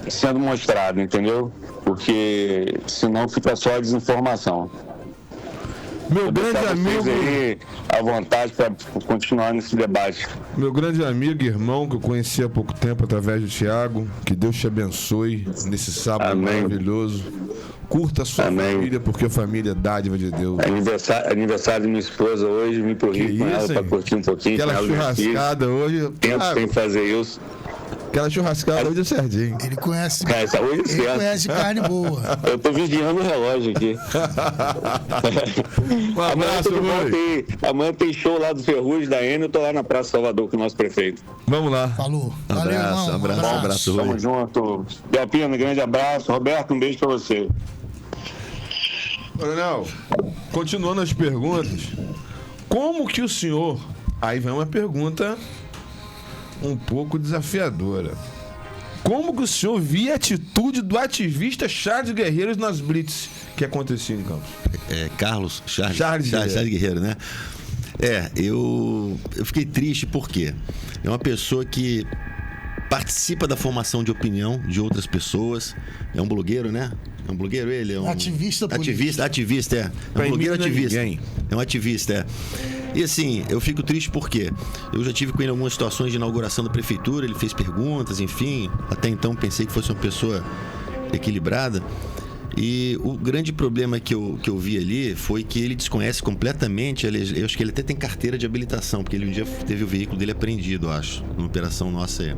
sendo mostrada, entendeu? porque senão fica só a desinformação. Meu grande amigo aí à vontade para continuar nesse debate. Meu grande amigo e irmão que eu conheci há pouco tempo através do Thiago, que Deus te abençoe nesse sábado Amém. Maravilhoso. Curta a sua Amém. família, porque a família é dádiva de Deus. Aniversário de minha esposa hoje, vim pro Rio com ela para curtir um pouquinho. Aquela com ela, churrascada hoje. Tento sem fazer isso. Aquela churrascada hoje é certinho. Ele conhece, Hoje é ele certo. conhece carne boa. Eu tô vigiando o relógio aqui. Um abraço, Rui. Amanhã tem show lá do Ferrugem, da Enio, eu tô lá na Praça Salvador com o nosso prefeito. Vamos lá. Falou. Valeu, Abraço, irmão. abraço, Rui. Tamo junto. Biapina, grande abraço. Roberto, um beijo pra você. Coronel, continuando as perguntas, como que o senhor... Aí vem uma pergunta um pouco desafiadora. Como que o senhor via a atitude do ativista Charles Guerreiro nas blitz que acontecia em Campos? Charles Guerreiro, né? Eu fiquei triste porque é uma pessoa que participa da formação de opinião de outras pessoas. É um blogueiro, né? É um blogueiro ele? É um Ativista político. Ativista, é. É um blogueiro ativista. É um ativista, é. E assim, eu fico triste porque eu já tive com ele algumas situações de inauguração da prefeitura, ele fez perguntas, enfim. Até então pensei que fosse uma pessoa equilibrada. E o grande problema que eu vi ali foi que ele desconhece completamente, eu acho que ele até tem carteira de habilitação, porque ele um dia teve o veículo dele apreendido, acho, numa operação nossa aí.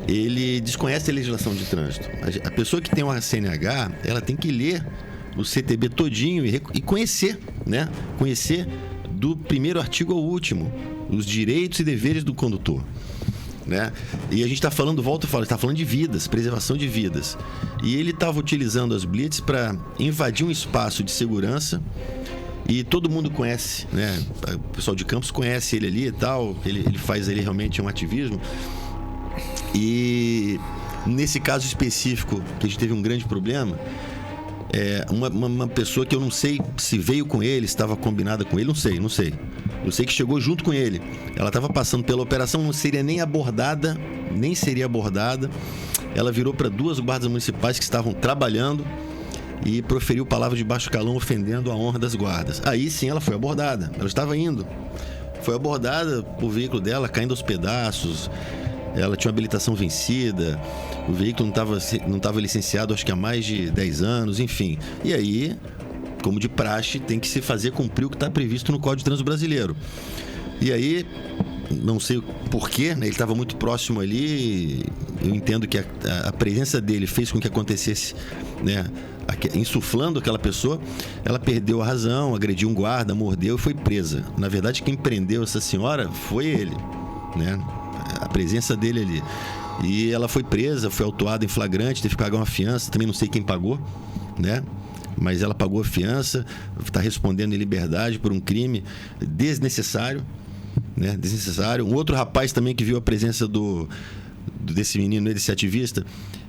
Ele desconhece a legislação de trânsito. A pessoa que tem uma CNH, ela tem que ler o CTB todinho e conhecer, né? Conhecer do primeiro artigo ao último, os direitos e deveres do condutor, né? E a gente está falando, está falando de vidas, preservação de vidas. E ele estava utilizando as blitz para invadir um espaço de segurança. E todo mundo conhece, né? O pessoal de Campos conhece ele ali e tal. Ele faz ali realmente um ativismo. E nesse caso específico, que a gente teve um grande problema, uma pessoa que eu não sei se veio com ele, estava combinada com ele, não sei. Eu sei que chegou junto com ele. Ela estava passando pela operação, não seria nem abordada, nem seria abordada. Ela virou para duas guardas municipais que estavam trabalhando e proferiu palavras de baixo calão ofendendo a honra das guardas. Aí sim ela foi abordada. Ela estava indo. Foi abordada, o veículo dela caindo aos pedaços. Ela tinha uma habilitação vencida, o veículo não estava licenciado, acho que há mais de 10 anos, enfim. E aí, como de praxe, tem que se fazer cumprir o que está previsto no Código de Trânsito Brasileiro. E aí, não sei porquê, né, ele estava muito próximo ali, eu entendo que a presença dele fez com que acontecesse, né, insuflando aquela pessoa, ela perdeu a razão, agrediu um guarda, mordeu e foi presa. Na verdade, quem prendeu essa senhora foi ele, né? A presença dele ali. E ela foi presa, foi autuada em flagrante, teve que pagar uma fiança, também não sei quem pagou, né? Mas ela pagou a fiança, está respondendo em liberdade por um crime desnecessário, né? Desnecessário. Um outro rapaz também que viu a presença desse menino, desse ativista,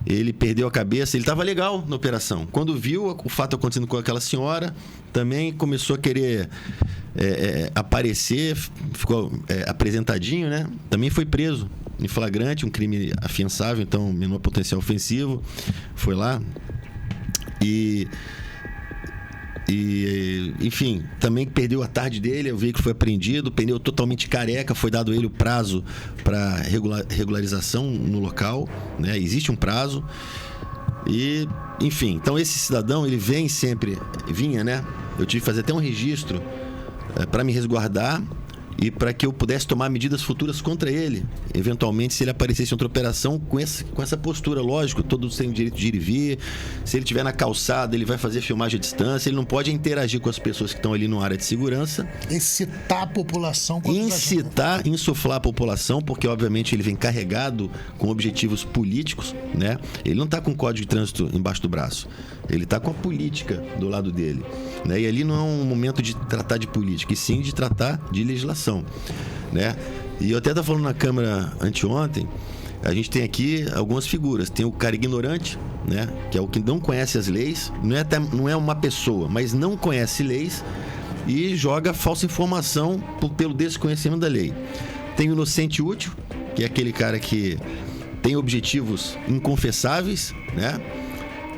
ele perdeu a cabeça, ele estava legal na operação. Quando viu o fato acontecendo com aquela senhora, também começou a querer aparecer, ficou apresentadinho, né? Também foi preso em flagrante, um crime afiançável, então menor potencial ofensivo, foi lá e enfim, também perdeu a tarde dele, o veículo foi apreendido, pneu totalmente careca, foi dado a ele o prazo para regularização no local, né? Existe um prazo. E, enfim, então esse cidadão, ele vinha, né? Eu tive que fazer até um registro para me resguardar e para que eu pudesse tomar medidas futuras contra ele, eventualmente, se ele aparecesse em outra operação com essa postura. Lógico, todos têm direito de ir e vir. Se ele estiver na calçada, ele vai fazer filmagem à distância, ele não pode interagir com as pessoas que estão ali na área de segurança. Incitar a população. Insuflar a população, porque obviamente ele vem carregado com objetivos políticos, né? Ele não está com o Código de Trânsito embaixo do braço, ele está com a política do lado dele, né? E ali não é um momento de tratar de política, e sim de tratar de legislação, né? E eu até estava falando na Câmara anteontem, a gente tem aqui algumas figuras. Tem o cara ignorante, né? Que é o que não conhece as leis, não é uma pessoa, mas não conhece leis e joga falsa informação pelo desconhecimento da lei. Tem o inocente útil, que é aquele cara que tem objetivos inconfessáveis, né?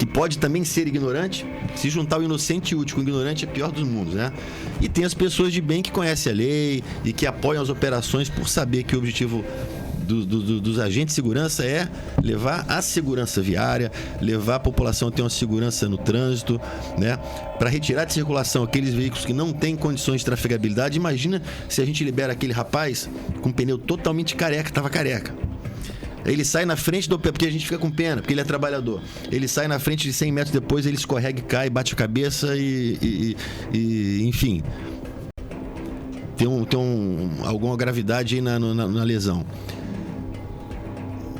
que pode também ser ignorante. Se juntar o inocente e útil com o ignorante é pior dos mundos, né? E tem as pessoas de bem que conhecem a lei e que apoiam as operações por saber que o objetivo dos agentes de segurança é levar a segurança viária, levar a população a ter uma segurança no trânsito, né? Para retirar de circulação aqueles veículos que não têm condições de trafegabilidade. Imagina se a gente libera aquele rapaz com pneu totalmente careca, estava careca. Ele sai na frente do... Porque a gente fica com pena, porque ele é trabalhador. Ele sai na frente de 100 metros depois, ele escorrega e cai, bate a cabeça e enfim... Tem alguma gravidade aí na lesão.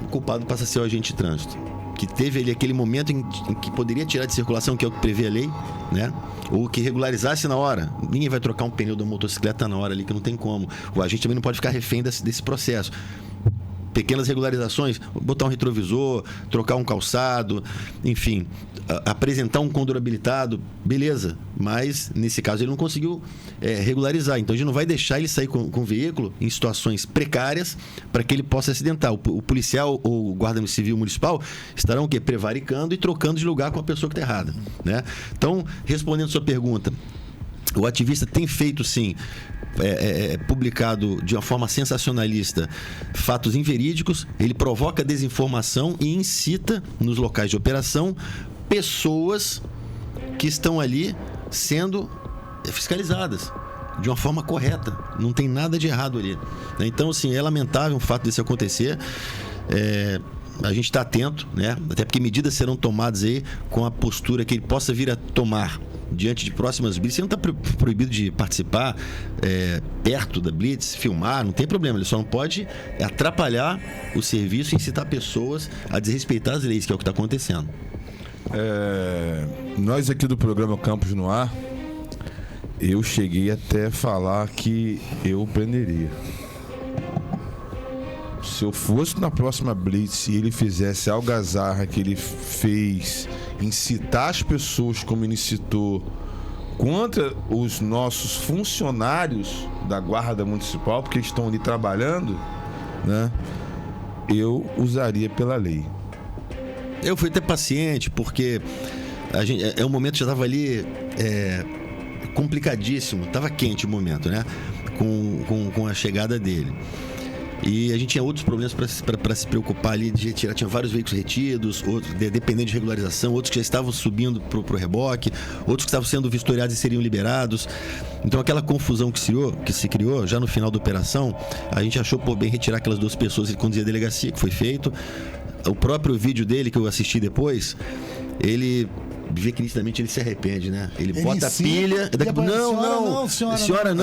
O culpado passa a ser o agente de trânsito, que teve ali aquele momento em que poderia tirar de circulação, que é o que prevê a lei, né? Ou que regularizasse na hora. Ninguém vai trocar um pneu da motocicleta na hora ali, que não tem como. O agente também não pode ficar refém desse processo. Pequenas regularizações, botar um retrovisor, trocar um calçado, enfim, apresentar um condor habilitado, beleza, mas nesse caso ele não conseguiu regularizar, então a gente não vai deixar ele sair com o veículo em situações precárias para que ele possa acidentar. O policial ou o guarda civil municipal estarão o quê? Prevaricando e trocando de lugar com a pessoa que está errada, né? Então, respondendo a sua pergunta, o ativista tem feito, sim, publicado de uma forma sensacionalista fatos inverídicos, ele provoca desinformação e incita nos locais de operação pessoas que estão ali sendo fiscalizadas de uma forma correta, não tem nada de errado ali, né? Então, assim, é lamentável o fato desse acontecer. A gente está atento, né? Até porque medidas serão tomadas aí com a postura que ele possa vir a tomar diante de próximas blitz. Ele não está proibido de participar perto da blitz, filmar, não tem problema. Ele só não pode atrapalhar o serviço e incitar pessoas a desrespeitar as leis, que é o que está acontecendo. Nós aqui do programa Campos no Ar, eu cheguei até a falar que eu prenderia. Se eu fosse na próxima blitz e ele fizesse a algazarra que ele fez, incitar as pessoas como ele incitou contra os nossos funcionários da Guarda Municipal, porque eles estão ali trabalhando, né? Eu usaria pela lei. Eu fui até paciente, porque a gente, um momento que já estava ali complicadíssimo, estava quente o momento, né? Com a chegada dele. E a gente tinha outros problemas para se preocupar ali de retirar. Tinha vários veículos retidos, outros dependendo de regularização, outros que já estavam subindo pro reboque, outros que estavam sendo vistoriados e seriam liberados. Então, aquela confusão que se criou já no final da operação, a gente achou por bem retirar aquelas 2 pessoas e conduzir a delegacia, que foi feito. O próprio vídeo dele, que eu assisti depois, ele vê que nitidamente ele se arrepende, né? Ele bota a pilha. Senhora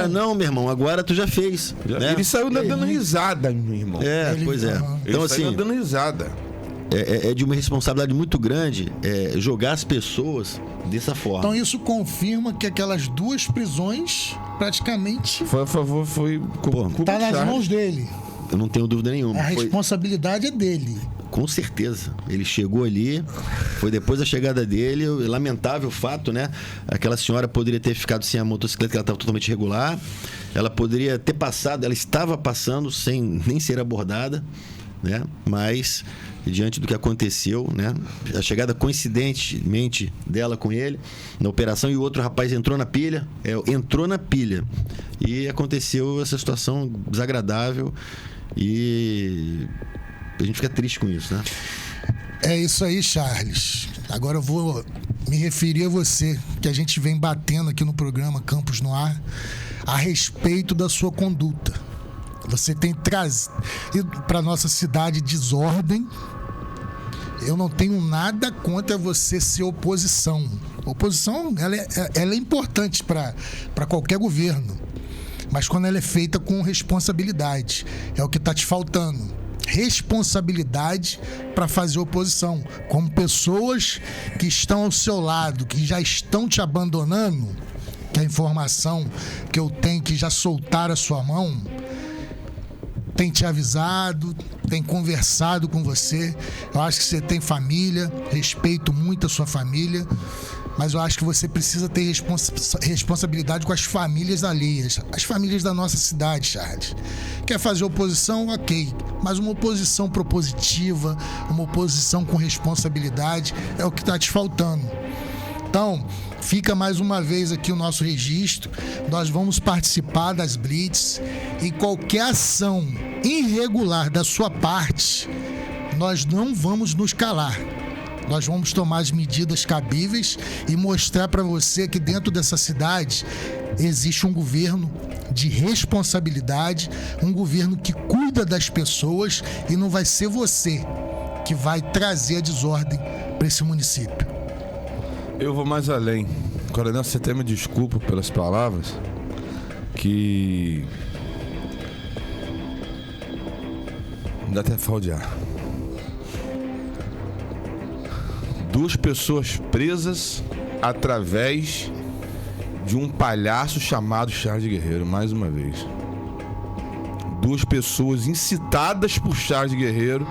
não, meu irmão. Agora tu já fez. Né? Ele saiu dando risada, meu irmão. Pois é. Então, assim, saiu dando risada. É de uma responsabilidade muito grande jogar as pessoas dessa forma. Então isso confirma que aquelas 2 prisões praticamente foi tá nas mãos dele. Eu não tenho dúvida nenhuma. A responsabilidade é dele. Com certeza. Ele chegou ali, foi depois da chegada dele, lamentável o fato, né? Aquela senhora poderia ter ficado sem a motocicleta, que ela estava totalmente irregular. Ela poderia ter passado, ela estava passando sem nem ser abordada, né? Mas, diante do que aconteceu, né? A chegada coincidentemente dela com ele na operação, e o outro rapaz entrou na pilha, e aconteceu essa situação desagradável, e a gente fica triste com isso, né? É isso aí, Charles. Agora eu vou me referir a você, que a gente vem batendo aqui no programa Campos no Ar, a respeito da sua conduta. Você tem trazido para nossa cidade desordem. Eu não tenho nada contra você ser oposição. Oposição, ela é importante para qualquer governo. Mas quando ela é feita com responsabilidade, é o que está te faltando. Responsabilidade para fazer oposição. Como pessoas que estão ao seu lado, que já estão te abandonando, que a informação que eu tenho que já soltaram a sua mão, tem te avisado, tem conversado com você. Eu acho que você tem família, respeito muito a sua família, mas eu acho que você precisa ter responsabilidade com as famílias alheias, as famílias da nossa cidade, Charles. Quer fazer oposição? Ok, mas uma oposição propositiva, uma oposição com responsabilidade é o que está te faltando. Então, fica mais uma vez aqui o nosso registro. Nós vamos participar das blitz e qualquer ação irregular da sua parte, nós não vamos nos calar. Nós vamos tomar as medidas cabíveis e mostrar para você que dentro dessa cidade existe um governo de responsabilidade, um governo que cuida das pessoas, e não vai ser você que vai trazer a desordem para esse município. Eu vou mais além. Coronel, você até me desculpa pelas palavras, que dá até falta de ar. 2 pessoas presas através de um palhaço chamado Charles Guerreiro, mais uma vez. 2 pessoas incitadas por Charles Guerreiro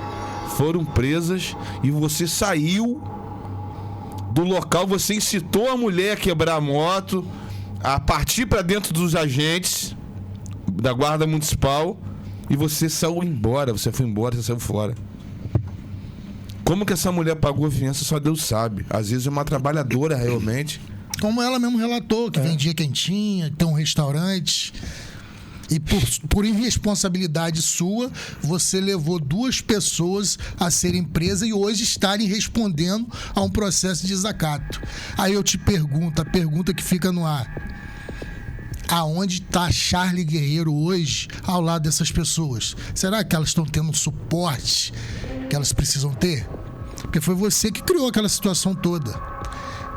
foram presas e você saiu do local, você incitou a mulher a quebrar a moto, a partir para dentro dos agentes da Guarda Municipal, e você saiu embora, você foi embora, você saiu fora. Como que essa mulher pagou a fiança, só Deus sabe. Às vezes é uma trabalhadora realmente. Como ela mesmo relatou, que vendia quentinha, tem um restaurante. E por irresponsabilidade sua, você levou 2 pessoas a serem presas e hoje estarem respondendo a um processo de desacato. Aí eu te pergunto, a pergunta que fica no ar: aonde está Charles Guerreiro hoje ao lado dessas pessoas? Será que elas estão tendo o suporte que elas precisam ter? Porque foi você que criou aquela situação toda,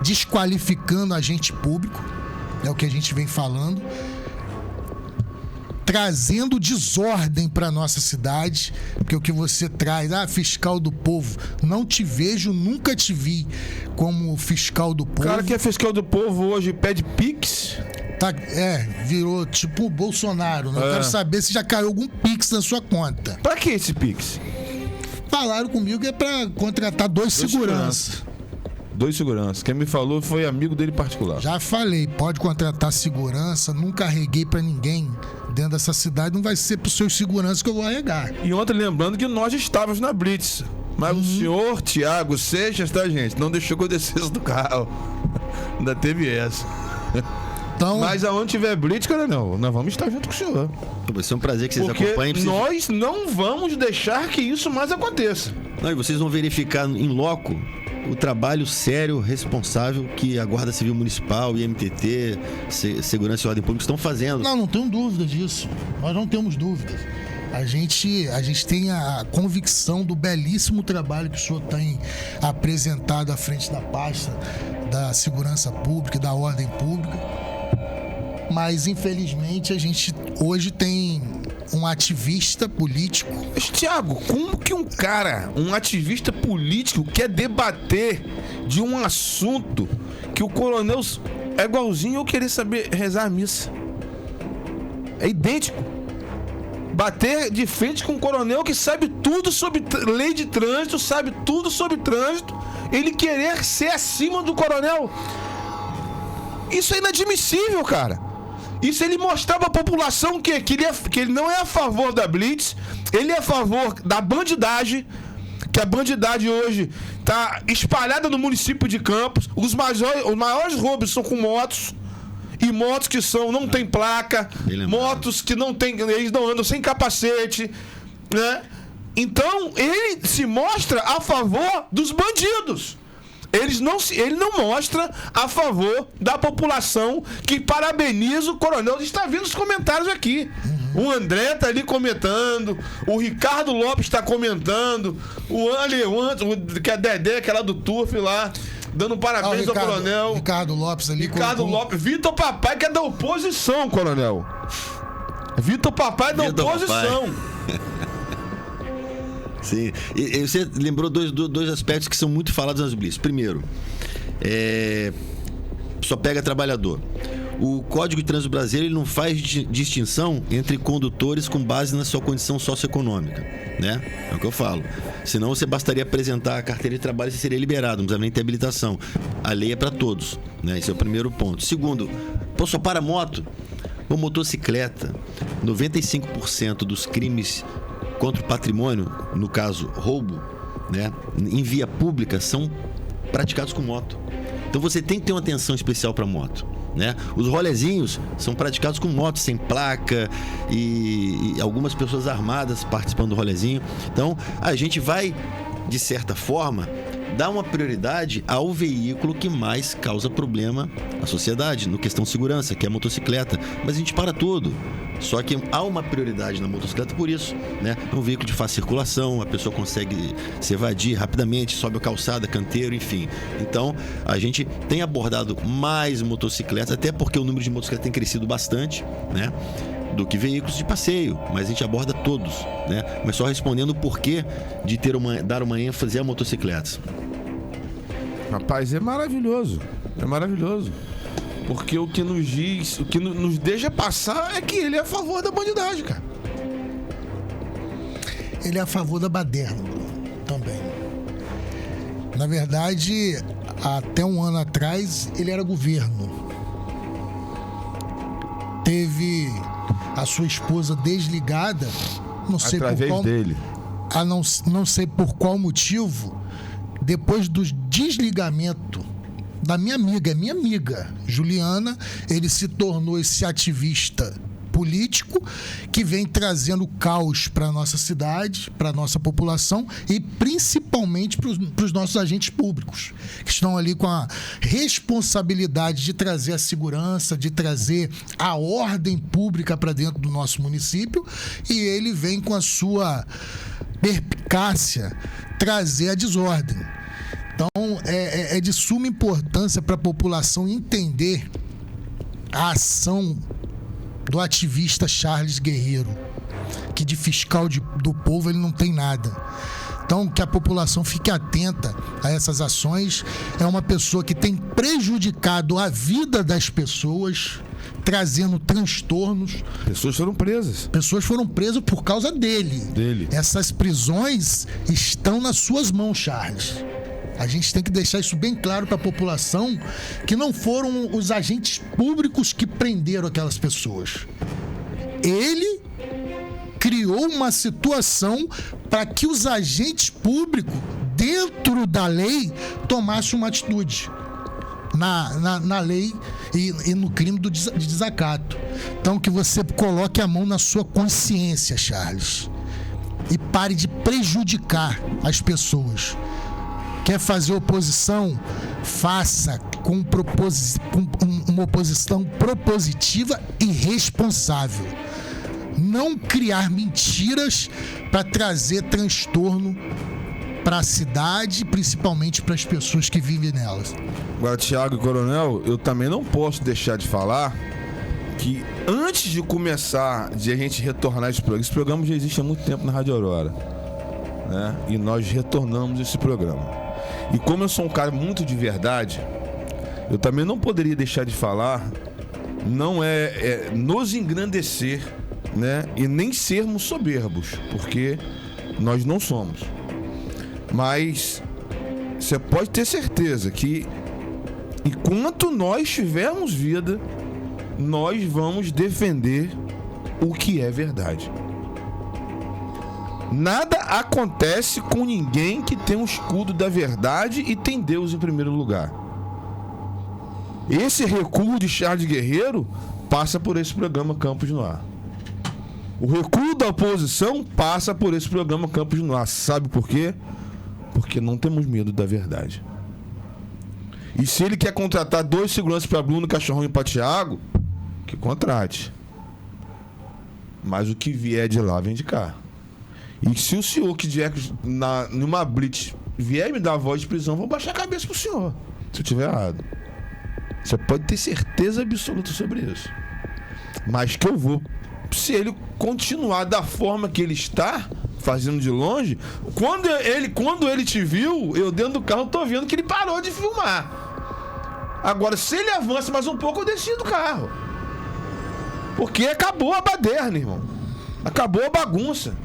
desqualificando agente público, é o que a gente vem falando, trazendo desordem para nossa cidade, porque o que você traz, fiscal do povo, não te vejo, nunca te vi como fiscal do povo. O cara que é fiscal do povo hoje pede Pix. Virou tipo o Bolsonaro, né? Eu quero saber se já caiu algum Pix na sua conta. Pra que esse Pix? Falaram comigo que é pra contratar 2 seguranças. 2 seguranças. Quem me falou foi amigo dele particular. Já falei, pode contratar segurança, não carreguei pra ninguém dentro dessa cidade, não vai ser pros seus seguranças que eu vou arregar. E ontem, lembrando que nós estávamos na Blitz, mas o senhor Tiago Seixas, tá, gente, não deixou que eu descesse do carro. Ainda teve essa. Então, mas aonde tiver Blitz, cara, não, nós vamos estar junto com o senhor. Vai ser um prazer que vocês porque acompanhem. Nós não vamos deixar que isso mais aconteça. Não, e vocês vão verificar em loco o trabalho sério, responsável que a Guarda Civil Municipal, IMTT, Segurança e Ordem Pública estão fazendo. Não tenho dúvida disso. Nós não temos dúvidas. A gente tem a convicção do belíssimo trabalho que o senhor tem apresentado à frente da pasta da Segurança Pública e da Ordem Pública. Mas, infelizmente, a gente hoje tem um ativista político. Mas, Tiago, como que um ativista político quer debater de um assunto que o coronel é igualzinho eu querer saber rezar a missa? É idêntico. Bater de frente com um coronel que sabe tudo sobre lei de trânsito, sabe tudo sobre trânsito, ele querer ser acima do coronel. Isso é inadmissível, cara. Isso ele mostrar pra população que ele não é a favor da Blitz, ele é a favor da bandidagem, que a bandidagem hoje tá espalhada no município de Campos. Os maiores roubos são com motos, e motos que não tem placa, motos que eles não andam sem capacete, né? Então, ele se mostra a favor dos bandidos. Ele não mostra a favor da população, que parabeniza o coronel. Está vendo os comentários aqui. O André tá ali comentando, o Ricardo Lopes está comentando, o que é a Dedé, que é lá do Turf lá, dando parabéns ao coronel. Ricardo Lopes ali. Lopes. Vitor Papai, que é da oposição, coronel. Vitor Papai da oposição. Sim, e você lembrou dois aspectos que são muito falados nas blitz. Primeiro, só pega trabalhador. O Código de Trânsito Brasileiro ele não faz distinção entre condutores com base na sua condição socioeconômica, né? É o que eu falo. Senão você bastaria apresentar a carteira de trabalho e você seria liberado, não precisava nem ter habilitação. A lei é para todos, né? Esse é o primeiro ponto. Segundo, só para moto ou motocicleta, 95% dos crimes contra o patrimônio, no caso roubo, né, em via pública, são praticados com moto. Então você tem que ter uma atenção especial para moto, né? Os rolezinhos são praticados com moto sem placa e algumas pessoas armadas participando do rolezinho. Então a gente vai, de certa forma, dar uma prioridade ao veículo que mais causa problema à sociedade, no questão de segurança, que é a motocicleta. Mas a gente para tudo. Só que há uma prioridade na motocicleta por isso, né? É um veículo de fácil circulação, a pessoa consegue se evadir rapidamente, sobe a calçada, canteiro, enfim. Então, a gente tem abordado mais motocicletas, até porque o número de motocicletas tem crescido bastante, né? Do que veículos de passeio, mas a gente aborda todos, né? Mas só respondendo o porquê de dar uma ênfase a motocicletas. Rapaz, é maravilhoso. É maravilhoso. Porque o que nos diz, o que nos deixa passar é que ele é a favor da bandidagem, cara. Ele é a favor da baderna também. Na verdade, até um ano atrás, ele era governo. Teve a sua esposa desligada, não sei através por qual, dele. não sei por qual motivo, depois do desligamento da minha amiga Juliana, ele se tornou esse ativista político que vem trazendo caos para a nossa cidade, para a nossa população e principalmente para os nossos agentes públicos, que estão ali com a responsabilidade de trazer a segurança, de trazer a ordem pública para dentro do nosso município, e ele vem com a sua perspicácia trazer a desordem. Então, é de suma importância para a população entender a ação do ativista Charles Guerreiro, que de fiscal do povo ele não tem nada. Então, que a população fique atenta a essas ações. É uma pessoa que tem prejudicado a vida das pessoas, trazendo transtornos. Pessoas foram presas. Pessoas foram presas por causa dele. Essas prisões estão nas suas mãos, Charles. A gente tem que deixar isso bem claro para a população, que não foram os agentes públicos que prenderam aquelas pessoas. Ele criou uma situação para que os agentes públicos, dentro da lei, tomassem uma atitude na lei e no crime de desacato. Então, que você coloque a mão na sua consciência, Charles, e pare de prejudicar as pessoas. Quer fazer oposição? Faça com uma oposição propositiva e responsável. Não criar mentiras para trazer transtorno para a cidade, principalmente para as pessoas que vivem nelas. Agora, Thiago e Coronel, eu também não posso deixar de falar que antes de começar, de a gente retornar esse programa já existe há muito tempo na Rádio Aurora, né? E nós retornamos esse programa. E como eu sou um cara muito de verdade, eu também não poderia deixar de falar, não é nos engrandecer, né? E nem sermos soberbos, porque nós não somos. Mas você pode ter certeza que enquanto nós tivermos vida, nós vamos defender o que é verdade. Nada acontece com ninguém que tem um escudo da verdade e tem Deus em primeiro lugar. Esse recuo de Charles Guerreiro passa por esse programa Campos no Ar. O recuo da oposição passa por esse programa Campos no Ar. Sabe por quê? Porque não temos medo da verdade. E se ele quer contratar 2 seguranças para Bruno, Cachorrão e para Thiago, que contrate. Mas o que vier de lá, vem de cá. E se o senhor que vier numa blitz vier me dar a voz de prisão, vou baixar a cabeça pro senhor, se eu estiver errado. Você pode ter certeza absoluta sobre isso. Mas que eu vou, se ele continuar da forma que ele está, fazendo de longe, quando ele te viu, eu dentro do carro tô vendo que ele parou de filmar. Agora, se ele avança mais um pouco, eu desci do carro. Porque acabou a baderna, irmão. Acabou a bagunça.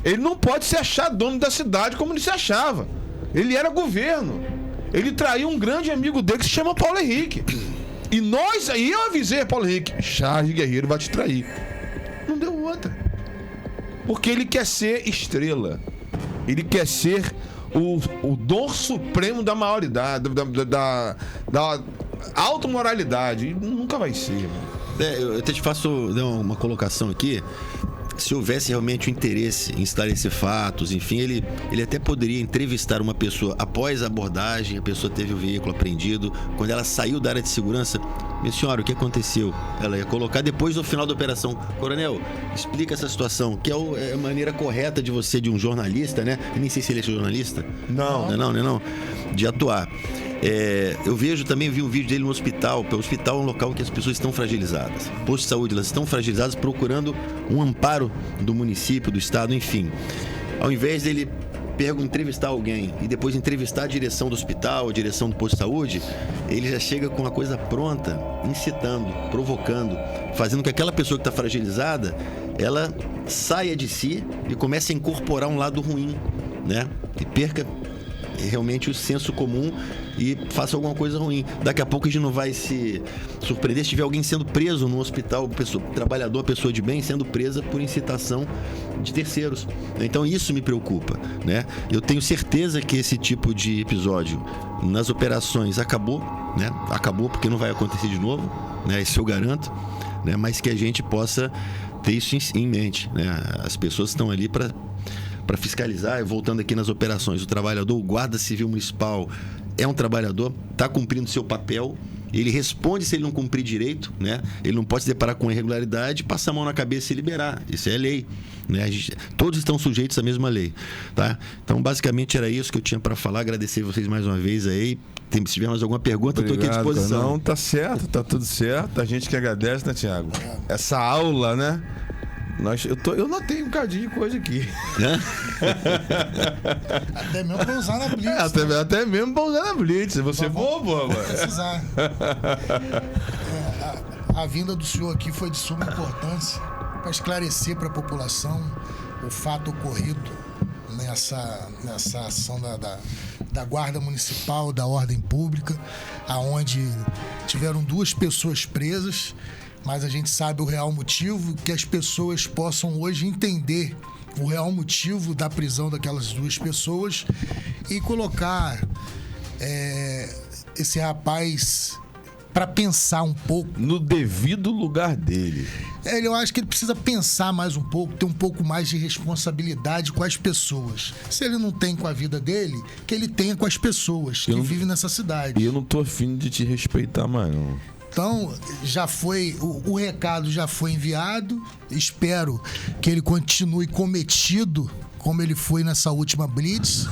Ele não pode se achar dono da cidade como ele se achava. Ele era governo. Ele traiu um grande amigo dele que se chama Paulo Henrique. E eu avisei a Paulo Henrique, Charles Guerreiro vai te trair. Não deu outra. Porque ele quer ser estrela. Ele quer ser o dom supremo da maioridade, da automoralidade. E nunca vai ser, mano. Eu até te faço uma colocação aqui. Se houvesse realmente o interesse em esclarecer fatos, enfim, ele até poderia entrevistar uma pessoa após a abordagem, a pessoa teve o veículo apreendido, quando ela saiu da área de segurança, minha senhora, o que aconteceu? Ela ia colocar depois do final da operação, coronel, explica essa situação, que é a maneira correta de você, de um jornalista, né? Eu nem sei se ele é jornalista. Não, de atuar. Eu vi um vídeo dele no hospital. O hospital é um local que as pessoas estão fragilizadas. Posto de saúde, elas estão fragilizadas procurando um amparo do município, do estado, enfim. Ao invés dele entrevistar alguém e depois entrevistar a direção do hospital, a direção do posto de saúde, ele já chega com a coisa pronta, incitando, provocando, fazendo que aquela pessoa que está fragilizada, ela saia de si e comece a incorporar um lado ruim, né? E perca realmente o senso comum e faça alguma coisa ruim. Daqui a pouco a gente não vai se surpreender se tiver alguém sendo preso no hospital, trabalhador, pessoa de bem, sendo presa por incitação de terceiros. Então isso me preocupa, né? Eu tenho certeza que esse tipo de episódio nas operações acabou, né? Acabou porque não vai acontecer de novo, né? Isso eu garanto, né? Mas que a gente possa ter isso em mente, né? As pessoas estão ali para fiscalizar. Voltando aqui nas operações, o trabalhador, o guarda civil municipal é um trabalhador, está cumprindo seu papel, ele responde se ele não cumprir direito, né? Ele não pode se deparar com irregularidade, passar a mão na cabeça e liberar. Isso é lei, né? Todos estão sujeitos à mesma lei, tá? Então, basicamente, era isso que eu tinha para falar. Agradecer vocês mais uma vez aí. Se tiver mais alguma pergunta, eu estou aqui à disposição. Não, tá certo, tá tudo certo. A gente que agradece, né, Thiago? Essa aula, né? Eu notei um bocadinho de coisa aqui. Até mesmo pra usar na Blitz. Até mesmo pra usar na Blitz. Você bobo agora. Precisar. A vinda do senhor aqui foi de suma importância para esclarecer para a população o fato ocorrido nessa ação da Guarda Municipal, da Ordem Pública, aonde tiveram 2 pessoas presas. Mas a gente sabe o real motivo, que as pessoas possam hoje entender o real motivo da prisão daquelas 2 pessoas e colocar esse rapaz para pensar um pouco. No devido lugar dele. Eu acho que ele precisa pensar mais um pouco, ter um pouco mais de responsabilidade com as pessoas. Se ele não tem com a vida dele, que ele tenha com as pessoas que vivem nessa cidade. E eu não tô afim de te respeitar mais, não. Então, já foi, o recado já foi enviado. Espero que ele continue cometido como ele foi nessa última Blitz.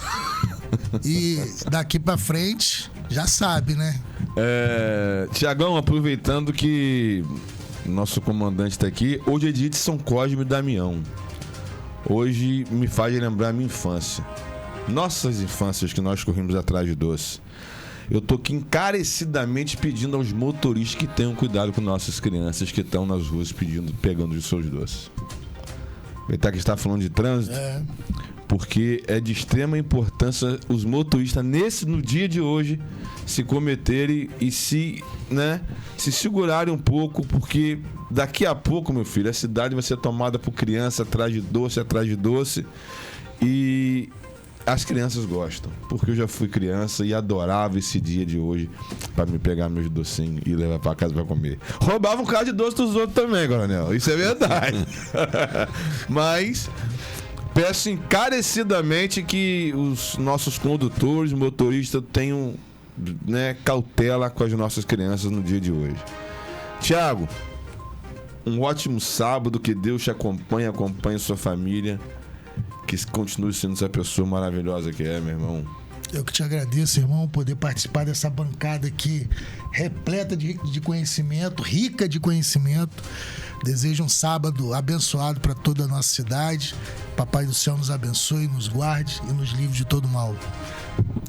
E daqui pra frente, já sabe, né? Tiagão, aproveitando que nosso comandante tá aqui, hoje é dia de São Cosme e Damião. Hoje me faz lembrar a minha infância. Nossas infâncias que nós corrimos atrás de doce. Eu tô aqui encarecidamente pedindo aos motoristas que tenham cuidado com nossas crianças que estão nas ruas pegando os seus doces. Aproveitar que está falando de trânsito, porque é de extrema importância os motoristas no dia de hoje se cometerem e se segurarem um pouco, porque daqui a pouco, meu filho, a cidade vai ser tomada por criança atrás de doce e as crianças gostam, porque eu já fui criança e adorava esse dia de hoje para me pegar meus docinhos e levar para casa para comer. Roubava um carro de doce dos outros também, coronel, isso é verdade. Mas peço encarecidamente que os nossos condutores, motoristas tenham, cautela com as nossas crianças no dia de hoje. Tiago, um ótimo sábado, que Deus te acompanhe sua família. Que continue sendo essa pessoa maravilhosa que é, meu irmão. Eu que te agradeço, irmão, poder participar dessa bancada aqui, repleta de conhecimento, rica de conhecimento. Desejo um sábado abençoado para toda a nossa cidade. Papai do céu nos abençoe, nos guarde e nos livre de todo mal.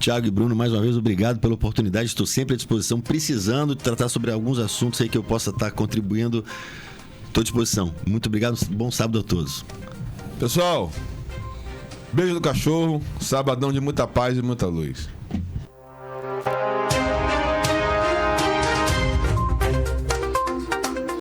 Thiago e Bruno, mais uma vez, obrigado pela oportunidade. Estou sempre à disposição, precisando de tratar sobre alguns assuntos aí que eu possa estar contribuindo. Estou à disposição. Muito obrigado, bom sábado a todos. Pessoal, beijo do cachorro, sabadão de muita paz e muita luz.